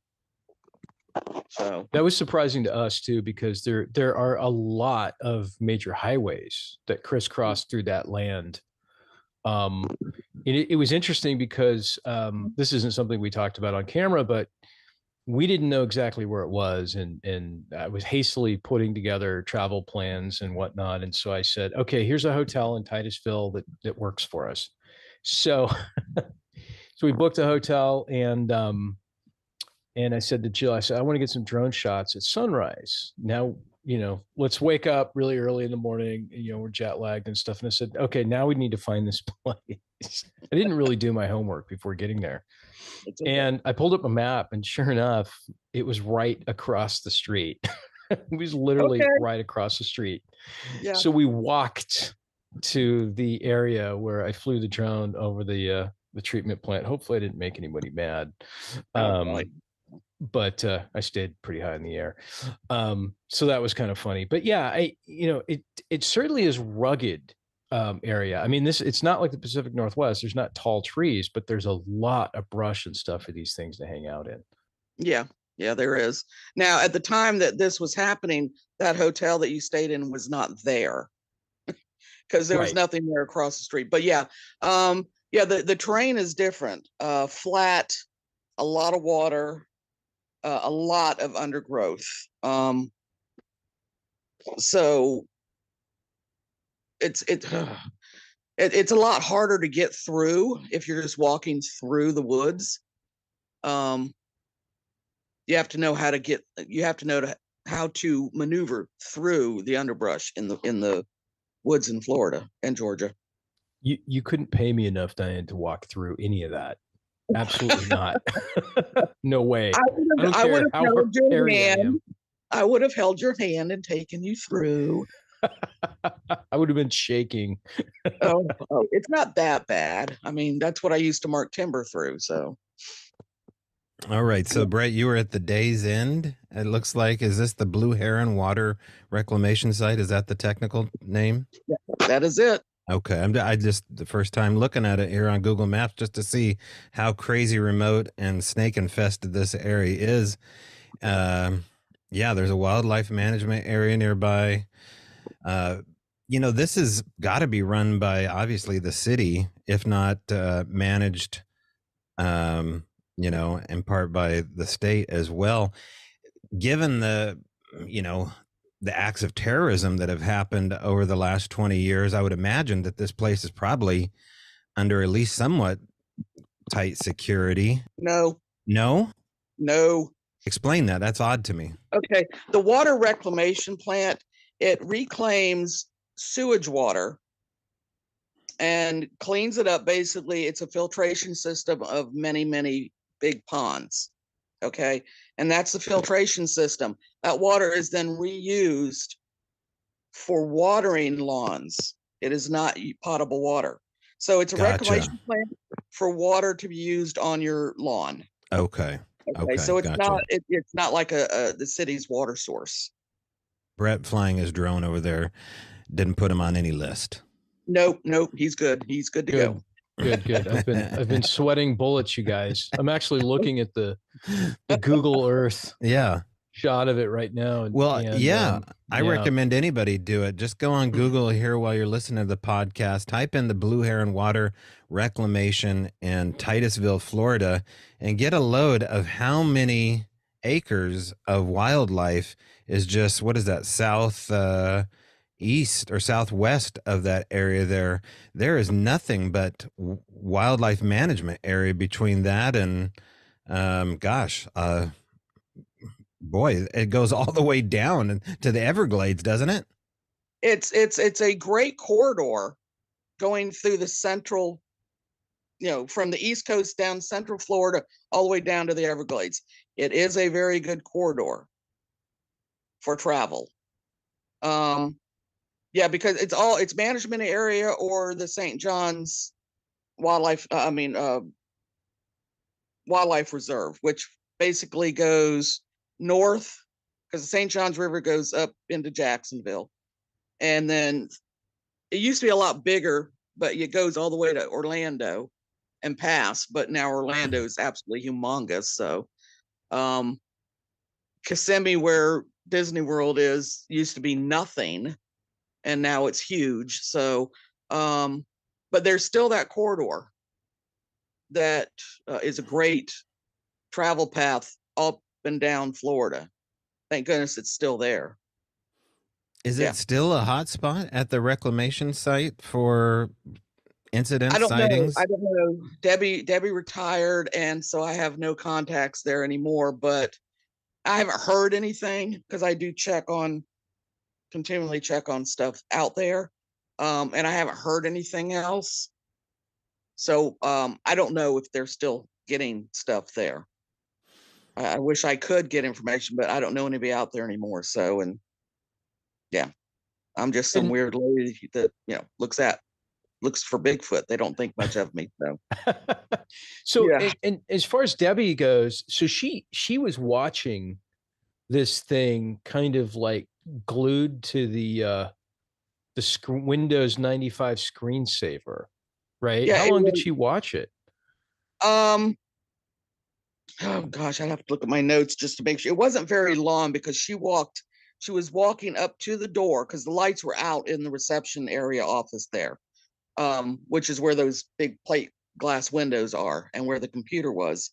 So that was surprising to us too, because there are a lot of major highways that crisscross through that land. It was interesting because this isn't something we talked about on camera, but we didn't know exactly where it was, and I was hastily putting together travel plans and whatnot. And so I said, okay, here's a hotel in Titusville that works for us. So we booked a hotel, and I said to Jill, I want to get some drone shots at sunrise. Now, let's wake up really early in the morning. We're jet lagged and stuff. And I said, okay, now we need to find this place. I didn't really do my homework before getting there. okay. And I pulled up a map, and sure enough, it was right across the street. It was literally right across the street. Yeah. So we walked to the area where I flew the drone over the treatment plant. Hopefully I didn't make anybody mad. But I stayed pretty high in the air. So that was kind of funny. But yeah, it certainly is rugged area. I mean, it's not like the Pacific Northwest. There's not tall trees, but there's a lot of brush and stuff for these things to hang out in. Yeah, there is. Now, at the time that this was happening, that hotel that you stayed in was not there, because there was nothing there across the street. But yeah, the terrain is different. Flat, a lot of water, a lot of undergrowth. So it's a lot harder to get through if you're just walking through the woods. You have to know how to maneuver through the underbrush in the woods in Florida and Georgia. You couldn't pay me enough, Diane, to walk through any of that. Absolutely not. No way. I would have held your hand. I would have held your hand and taken you through. I would have been shaking. oh, it's not that bad. I mean, that's what I used to mark timber through. So. All right. So, Brett, you were at the Day's End. It looks like, is this the Blue Heron Water Reclamation Site? Is that the technical name? Yeah, that is it. Okay. I just the first time looking at it here on Google Maps just to see how crazy remote and snake infested this area is. Yeah, there's a wildlife management area nearby. This has got to be run by obviously the city, if not managed, in part by the state as well. Given the you know, the acts of terrorism that have happened over the last 20 years, I would imagine that this place is probably under at least somewhat tight security. No, No? no. Explain that. That's odd to me. Okay. The water reclamation plant, it reclaims sewage water and cleans it up. Basically, it's a filtration system of many, many big ponds. Okay. And that's the filtration system. That water is then reused for watering lawns. It is not potable water. So it's a Gotcha. reclamation plant for water to be used on your lawn. Okay. Okay. So it's gotcha. it's not like the city's water source. Brett flying his drone over there didn't put him on any list. Nope, he's good. He's good to go. Good. I've been sweating bullets, you guys. I'm actually looking at the Google Earth shot of it right now. I recommend anybody do it. Just go on Google here while you're listening to the podcast. Type in the Blue Heron Water Reclamation in Titusville, Florida, and get a load of how many acres of wildlife is just, what is that, south east or southwest of that area there. There is nothing but wildlife management area between that and boy, it goes all the way down to the Everglades, doesn't it? It's a great corridor going through the central, from the East Coast down central Florida all the way down to the Everglades. It is a very good corridor for travel. Because it's management area or the St. John's wildlife reserve, which basically goes north because the St. John's River goes up into Jacksonville. And then it used to be a lot bigger, but it goes all the way to Orlando and past. But now Orlando is absolutely humongous. So Kissimmee, where Disney World is, used to be nothing. And now it's huge. So, but there's still that corridor that is a great travel path up and down Florida. Thank goodness it's still there. Is it still a hot spot at the reclamation site for incident sightings? I don't know. Debbie retired, and so I have no contacts there anymore. But I haven't heard anything because I do continually check on stuff out there, and I haven't heard anything else. So I don't know if they're still getting stuff there. I wish I could get information, but I don't know anybody out there anymore. So, and yeah, I'm just some weird lady that looks for Bigfoot. They don't think much of me. So, and as far as Debbie goes, so she was watching this thing kind of like glued to the Windows 95 screensaver, right? Yeah, how long did she watch it? Oh gosh, I'd have to look at my notes just to make sure. It wasn't very long because she was walking up to the door because the lights were out in the reception area office there, which is where those big plate glass windows are and where the computer was.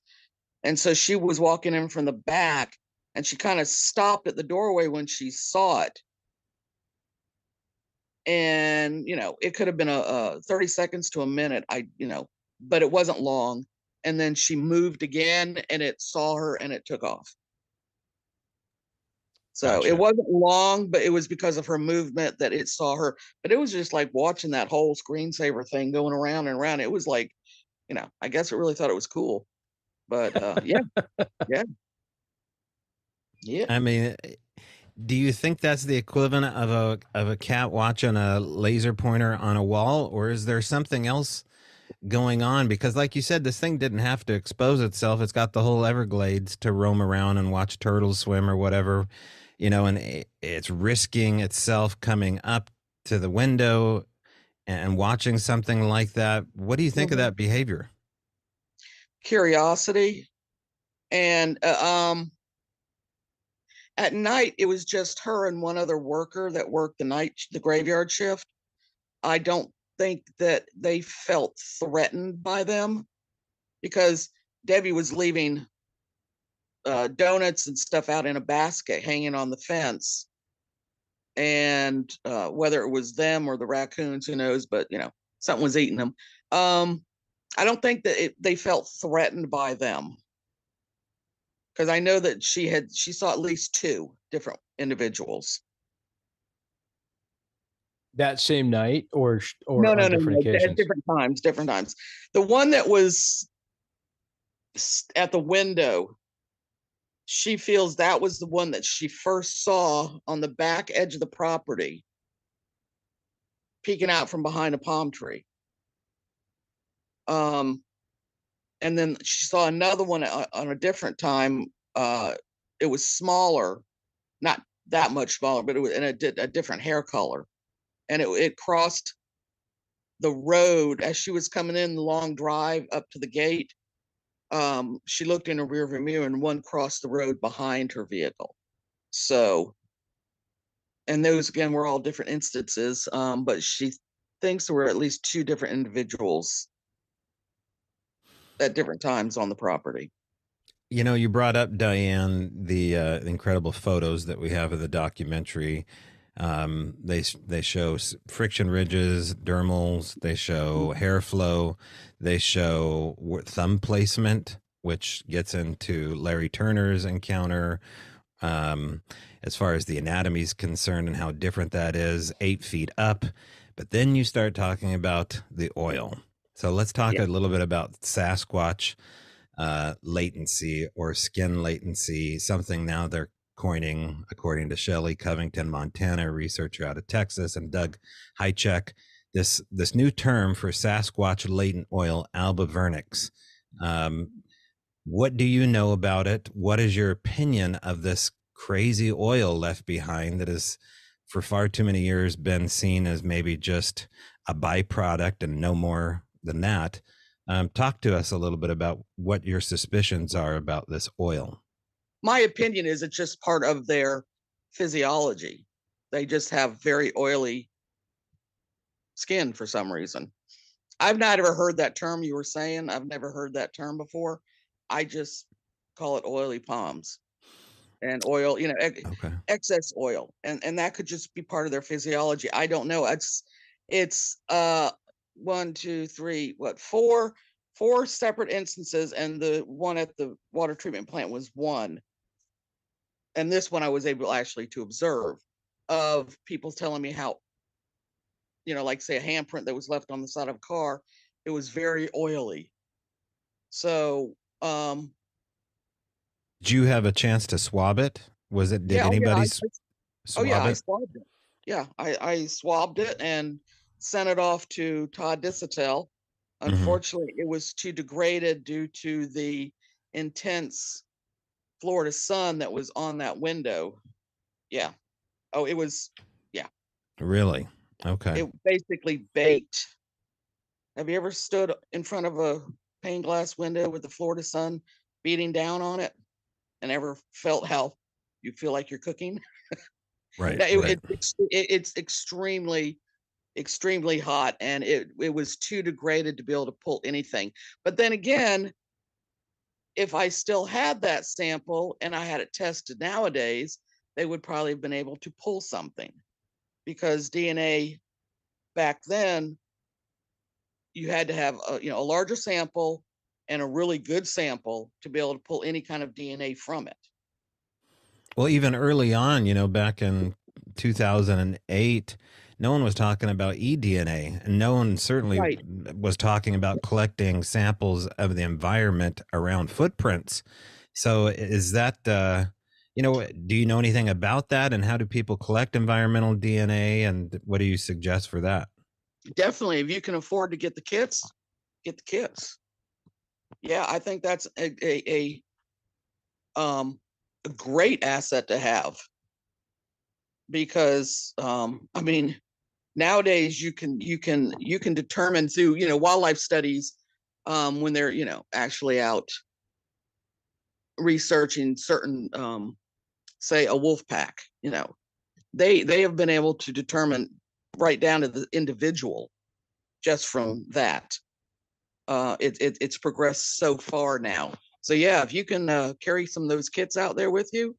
And so she was walking in from the back, and she kind of stopped at the doorway when she saw it. And, it could have been a 30 seconds to a minute, but it wasn't long. And then she moved again, and it saw her, and it took off. So It wasn't long, but it was because of her movement that it saw her. But it was just like watching that whole screensaver thing going around and around. It was like, I guess it really thought it was cool. But yeah. I mean, do you think that's the equivalent of a cat watching a laser pointer on a wall, or is there something else going on? Because like you said, this thing didn't have to expose itself. It's got the whole Everglades to roam around and watch turtles swim or whatever, and it's risking itself coming up to the window and watching something like that. What do you think of that behavior? Curiosity. And at night, it was just her and one other worker that worked the graveyard shift. I don't think that they felt threatened by them because Debbie was leaving donuts and stuff out in a basket hanging on the fence. And whether it was them or the raccoons, who knows, but something was eating them. I don't think that they felt threatened by them, because I know that she saw at least 2 different individuals. That same night, or No, on different occasions? At different times. The one that was at the window, she feels that was the one that she first saw on the back edge of the property, peeking out from behind a palm tree. And then she saw another one on a different time. It was smaller, not that much smaller, but it was in a different hair color. And it crossed the road as she was coming in the long drive up to the gate. She looked in her rearview mirror and one crossed the road behind her vehicle. So, and those again were all different instances, but she thinks there were at least 2 different individuals at different times on the property. You brought up, Diane, the incredible photos that we have of the documentary. They show friction ridges, dermals, they show hair flow, they show thumb placement, which gets into Larry Turner's encounter, as far as the anatomy is concerned and how different that is, 8 feet up. But then you start talking about the oil. So let's talk a little bit about Sasquatch latency, or skin latency, something now they're coining, according to Shelley Covington, Montana, a researcher out of Texas, and Doug Hychek, this new term for Sasquatch latent oil, alba vernix. What do you know about it? What is your opinion of this crazy oil left behind that has for far too many years been seen as maybe just a byproduct and no more than that? Talk to us a little bit about what your suspicions are about this oil. My opinion is it's just part of their physiology. They just have very oily skin for some reason. I've not ever heard that term you were saying. I've never heard that term before. I just call it oily palms and oil, excess oil. And that could just be part of their physiology. I don't know. It's 1, 2, 3, four separate instances, and the one at the water treatment plant was one. And this one I was able actually to observe, of people telling me how, like say a handprint that was left on the side of a car, it was very oily. So, did you have a chance to swab it? Did anybody swab it? I swabbed it. Yeah, I swabbed it and sent it off to Todd Dissatel. Unfortunately, it was too degraded due to the intense Florida sun that was on that window. Yeah. Oh, it was, yeah. Really? Okay. It basically baked. Have you ever stood in front of a pane glass window with the Florida sun beating down on it and ever felt how you feel like you're cooking? Right. It's extremely hot, and it was too degraded to be able to pull anything. But then again, if I still had that sample and I had it tested nowadays, they would probably have been able to pull something, because DNA back then, you had to have a larger sample and a really good sample to be able to pull any kind of DNA from it. Well, even early on, back in 2008, no one was talking about eDNA, and no one certainly was talking about collecting samples of the environment around footprints. So is that, do you know anything about that, and how do people collect environmental DNA, and what do you suggest for that? Definitely, if you can afford to get the kits, get the kits. Yeah, I think that's a great asset to have, because nowadays you can determine through wildlife studies, when they're actually out researching certain, say a wolf pack, they have been able to determine right down to the individual just from that. It's progressed so far now So yeah, if you can carry some of those kits out there with you,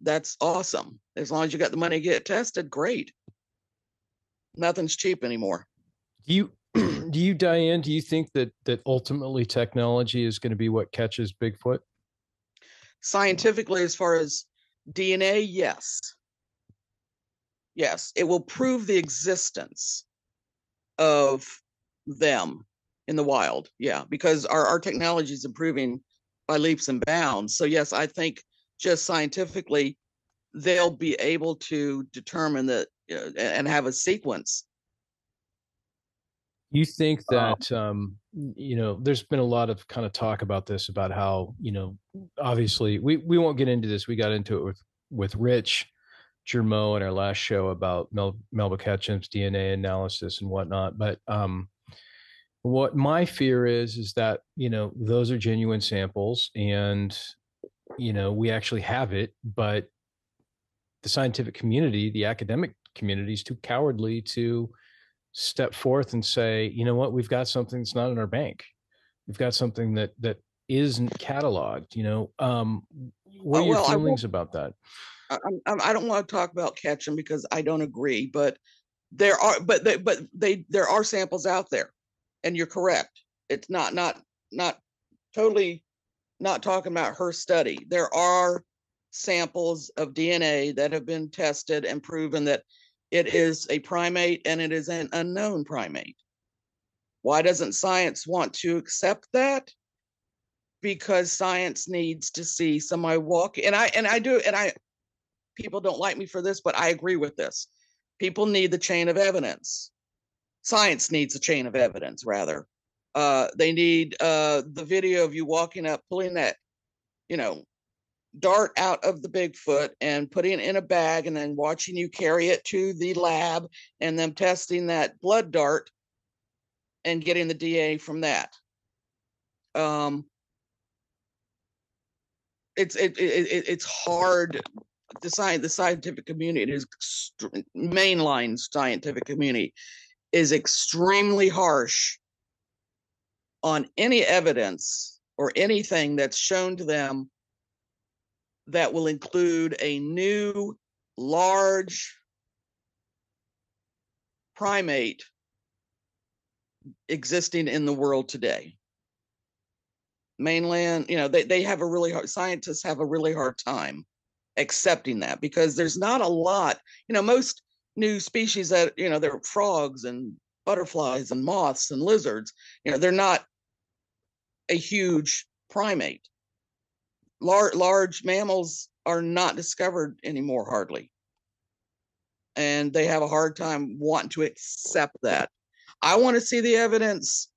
that's awesome. As long as you got the money to get tested, great. Nothing's cheap anymore. Do you, Diane, do you think that ultimately technology is going to be what catches Bigfoot? Scientifically, as far as DNA, yes. Yes, it will prove the existence of them in the wild. Yeah, because our technology is improving by leaps and bounds. So yes, I think just scientifically, they'll be able to determine that and have a sequence. You think that there's been a lot of kind of talk about this, about how, obviously we won't get into this. We got into it with Rich Germeau in our last show about Melba Ketchum's DNA analysis and whatnot. But what my fear is that, those are genuine samples, and, we actually have it, but the scientific community, the academic community, is too cowardly to step forth and say, you know what, we've got something that's not in our bank. We've got something that isn't cataloged. What are your feelings about that? I don't want to talk about Ketchum because I don't agree, but there are samples out there, and you're correct. It's not totally not talking about her study. There are samples of DNA that have been tested and proven that it is a primate and it is an unknown primate. Why doesn't science want to accept that? Because science needs to see somebody walk, and people don't like me for this, but I agree with this. People need the chain of evidence. Science needs a chain of evidence, rather. They need the video of you walking up, pulling that, dart out of the Bigfoot and putting it in a bag, and then watching you carry it to the lab and them testing that blood dart and getting the DNA from that. It's hard. The scientific community is mainline scientific community is extremely harsh on any evidence or anything that's shown to them that will include a new large primate existing in the world today. Mainland, they have a really hard, scientists have a really hard time accepting that, because there's not a lot, most new species that, they're frogs and butterflies and moths and lizards, they're not a huge primate. Large mammals are not discovered anymore, hardly. And they have a hard time wanting to accept that. I want to see the evidence,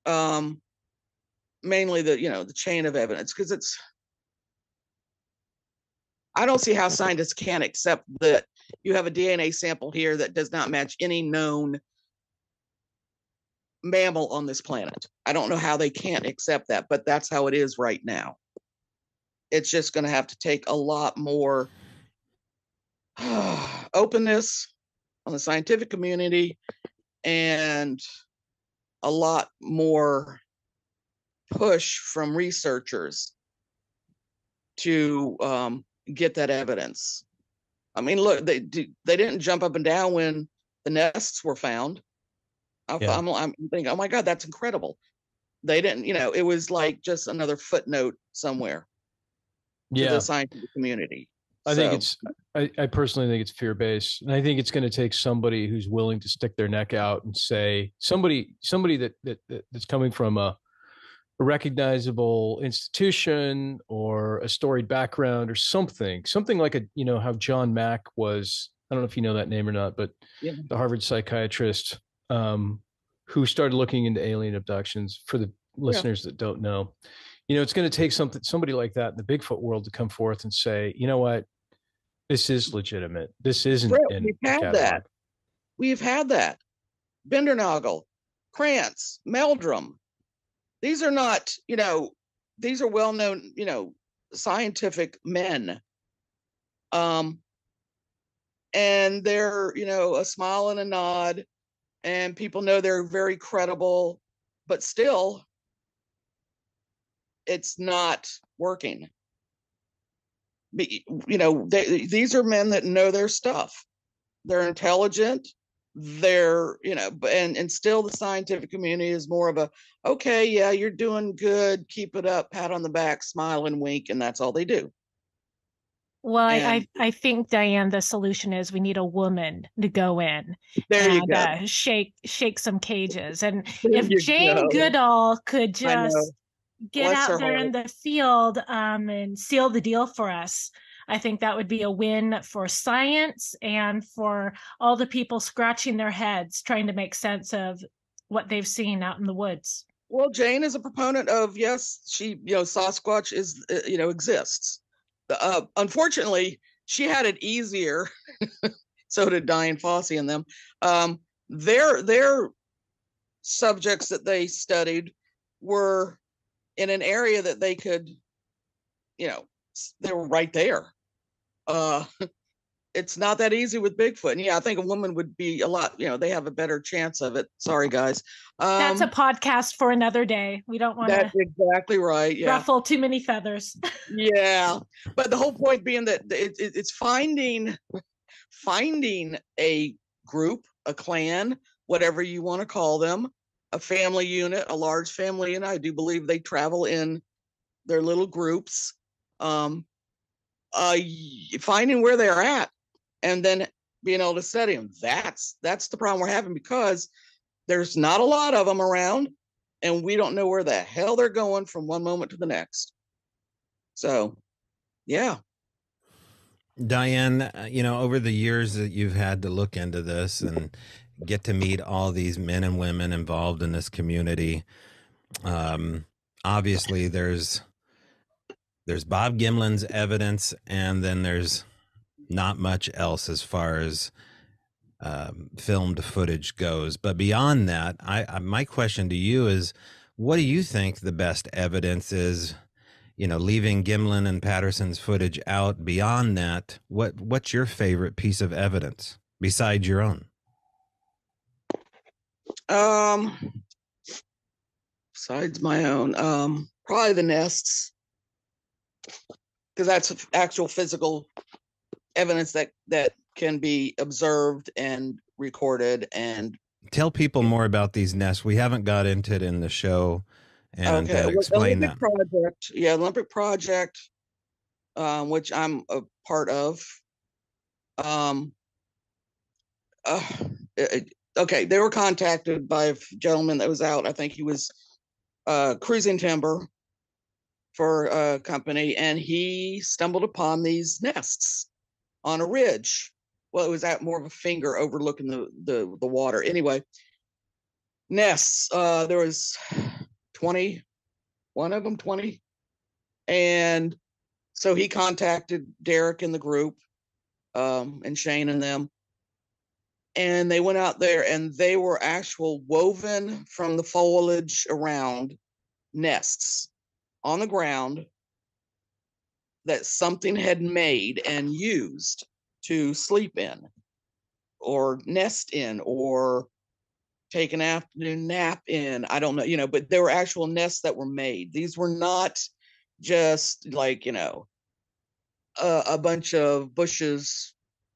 mainly the chain of evidence, because I don't see how scientists can't accept that you have a DNA sample here that does not match any known mammal on this planet. I don't know how they can't accept that, but that's how it is right now. It's just going to have to take a lot more openness on the scientific community and a lot more push from researchers to get that evidence. I mean, look, they didn't jump up and down when the nests were found. I'm thinking, oh my God, that's incredible. They didn't, it was like just another footnote somewhere to the scientific community. I personally think it's fear-based, and I think it's going to take somebody who's willing to stick their neck out and say, somebody that's coming from a recognizable institution or a storied background or something like how John Mack was, I don't know if you know that name or not, but the Harvard psychiatrist who started looking into alien abductions. For the listeners that don't know, it's going to take somebody like that in the Bigfoot world to come forth and say, you know what, this is legitimate. This isn't in we've had catalog. that. We've had that. Bindernagel, Krantz, Meldrum. These are not, these are well-known, scientific men. And they're, a smile and a nod, and people know they're very credible, but still, it's not working. You know, these are men that know their stuff. They're intelligent. They're, you know, and still the scientific community is more of a, okay, yeah, you're doing good, keep it up, pat on the back, smile and wink, and that's all they do. Well, And I think, Diane, the solution is we need a woman to go in there you and go. shake some cages. And There if you Jane go. Goodall could I know. just get Bless her out there heart. in the field and seal the deal for us, I think that would be a win for science and for all the people scratching their heads trying to make sense of what they've seen out in the woods. Well, Jane is a proponent of, yes, she, you know, Sasquatch is, you know, exists. Unfortunately, she had it easier. So did Diane Fossey and them. Their subjects that they studied were in an area that they could, you know, they were right there. It's not that easy with Bigfoot. And yeah, I think a woman would be a lot, you know, they have a better chance of it. Sorry, guys. That's a podcast for another day. We don't want to. That's exactly right. Yeah. Ruffle too many feathers. Yeah. But the whole point being that it's finding a group, a clan, whatever you want to call them, a family unit, a large family. And I do believe they travel in their little groups, finding where they're at and then being able to study them. That's the problem we're having, because there's not a lot of them around and we don't know where the hell they're going from one moment to the next. So, yeah. Diane, you know, over the years that you've had to look into this and get to meet all these men and women involved in this community, obviously there's Bob Gimlin's evidence, and then there's not much else as far as filmed footage goes. But beyond that, my question to you is, what do you think the best evidence is? You know, leaving Gimlin and Patterson's footage out, beyond that, what's your favorite piece of evidence besides your own? Besides my own, probably the nests, because that's actual physical evidence that can be observed and recorded. And tell people more about these nests. We haven't got into it in the show. And explain that. Project, yeah, Olympic Project, which I'm a part of. Okay, they were contacted by a gentleman that was out. I think he was cruising timber for a company, and he stumbled upon these nests on a ridge. Well, it was at more of a finger overlooking the water. Anyway, nests. There was 20, one of them 20. And so he contacted Derek in the group, and Shane and them. And they went out there, and they were actual woven from the foliage around nests on the ground that something had made and used to sleep in or nest in or take an afternoon nap in. I don't know, you know, but there were actual nests that were made. These were not just like, you know, a bunch of bushes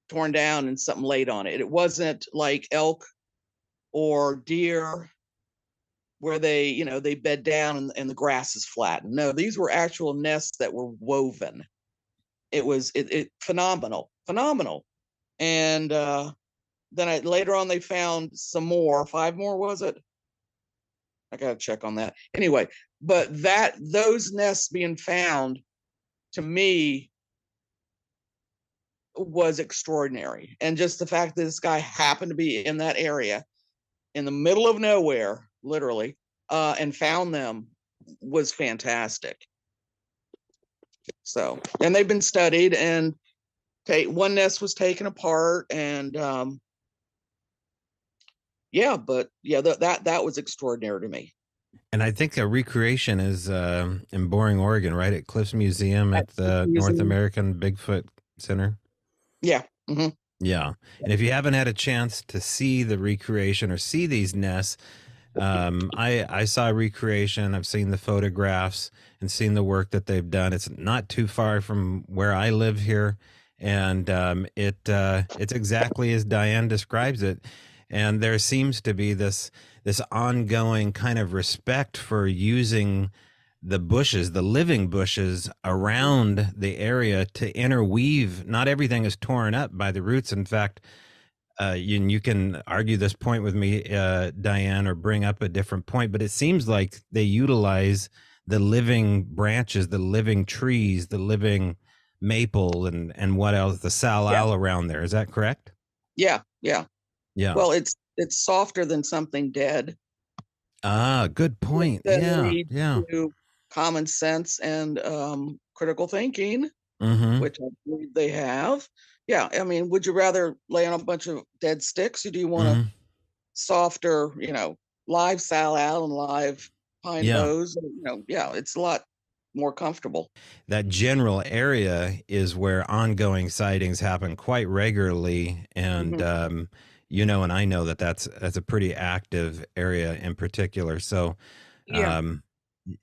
torn down and something laid on it. It wasn't like elk or deer where they, you know, they bed down and the grass is flat. No, these were actual nests that were woven. It was phenomenal. And then later on they found some more, 5 more, was it? I gotta check on that. Anyway, but those nests being found, to me, was extraordinary. And just the fact that this guy happened to be in that area in the middle of nowhere, literally, and found them was fantastic. So, and they've been studied, and one nest was taken apart, and yeah, but yeah, that was extraordinary to me. And I think a recreation is in Boring, Oregon, right? At Cliffs Museum at the North American Bigfoot Center. Yeah. Mm-hmm. Yeah. And if you haven't had a chance to see the recreation or see these nests, I saw a recreation. I've seen the photographs and seen the work that they've done. It's not too far from where I live here, and it's exactly as Diane describes it. And there seems to be this ongoing kind of respect for using the bushes, the living bushes around the area to interweave. Not everything is torn up by the roots. In fact, you can argue this point with me, Diane, or bring up a different point, but it seems like they utilize the living branches, the living trees, the living maple, and what else, the salal around there. Is that correct? Yeah, yeah. Yeah. Well, it's softer than something dead. Ah, good point. Yeah, yeah. Common sense and critical thinking, which I believe they have. Yeah, I mean, would you rather lay on a bunch of dead sticks, or do you want a softer, live salal and live pine boughs? It's a lot more comfortable. That general area is where ongoing sightings happen quite regularly, and and I know that's a pretty active area in particular. So,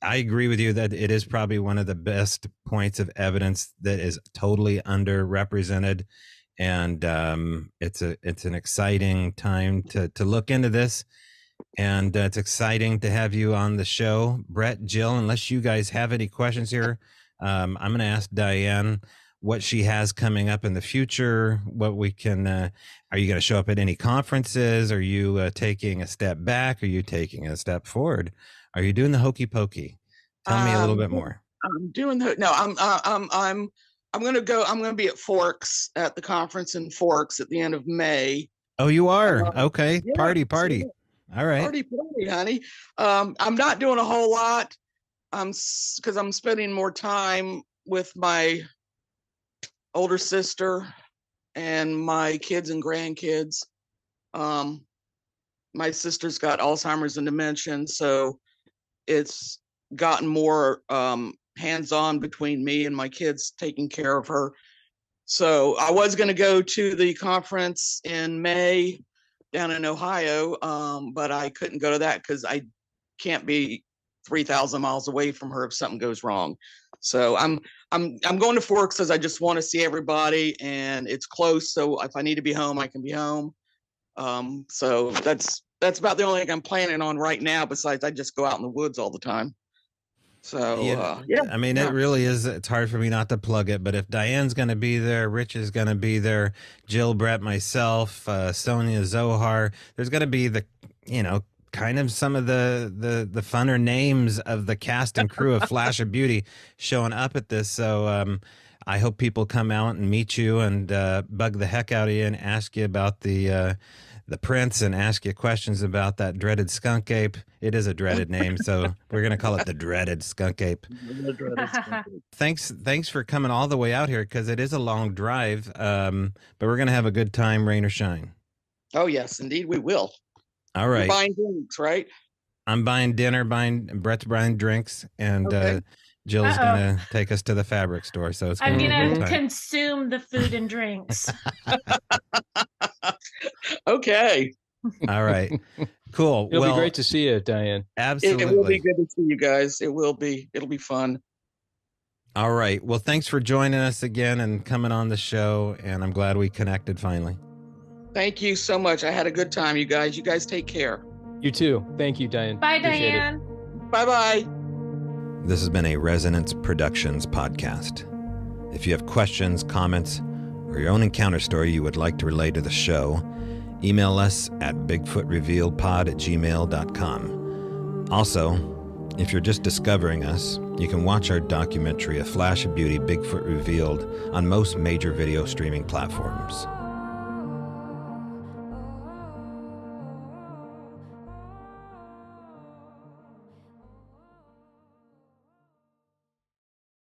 I agree with you that it is probably one of the best points of evidence that is totally underrepresented, and it's an exciting time to look into this, and it's exciting to have you on the show, Brett, Jill. Unless you guys have any questions here, I'm going to ask Diane what she has coming up in the future. What we can are you going to show up at any conferences? Are you taking a step back? Are you taking a step forward? Are you doing the hokey pokey? Tell me a little bit more. I'm doing I'm going to go. I'm going to be at Forks at the conference in Forks at the end of May. Oh, you are? Okay. Yeah, Party. Yeah. All right. Party, honey. I'm not doing a whole lot. Because I'm spending more time with my older sister and my kids and grandkids. My sister's got Alzheimer's and dementia, so it's gotten more hands-on between me and my kids taking care of her. So I was going to go to the conference in May down in Ohio, but I couldn't go to that because I can't be 3,000 miles away from her if something goes wrong. So I'm going to Forks because I just want to see everybody, and it's close. So if I need to be home, I can be home. So that's about the only thing I'm planning on right now. Besides, I just go out in the woods all the time. So I mean, it really is. It's hard for me not to plug it, but if Diane's going to be there, Rich is going to be there, Jill, Brett, myself, Sonia, Zohar, there's going to be the, kind of some of the funner names of the cast and crew of Flash of Beauty showing up at this. So I hope people come out and meet you and bug the heck out of you and ask you about the prints and ask you questions about that dreaded skunk ape. It is a dreaded name, so we're going to call it the dreaded skunk ape. Thanks for coming all the way out here, because it is a long drive, but we're going to have a good time, rain or shine. Oh, yes, indeed we will. All right. You're buying drinks, right? I'm buying dinner, Brett's buying drinks, and Jill's going to take us to the fabric store. So it's I'm going to consume the food and drinks. Okay. All right. Cool. It'll be great to see you, Diane. Absolutely. It will be good to see you guys. It will be. It'll be fun. All right. Well, thanks for joining us again and coming on the show. And I'm glad we connected finally. Thank you so much. I had a good time, you guys. You guys take care. You too. Thank you, Diane. Bye, Diane. Bye-bye. This has been a Resonance Productions podcast. If you have questions, comments, or your own encounter story you would like to relay to the show, email us at bigfootrevealpod@gmail.com. Also, if you're just discovering us, you can watch our documentary, A Flash of Beauty, Bigfoot Revealed, on most major video streaming platforms.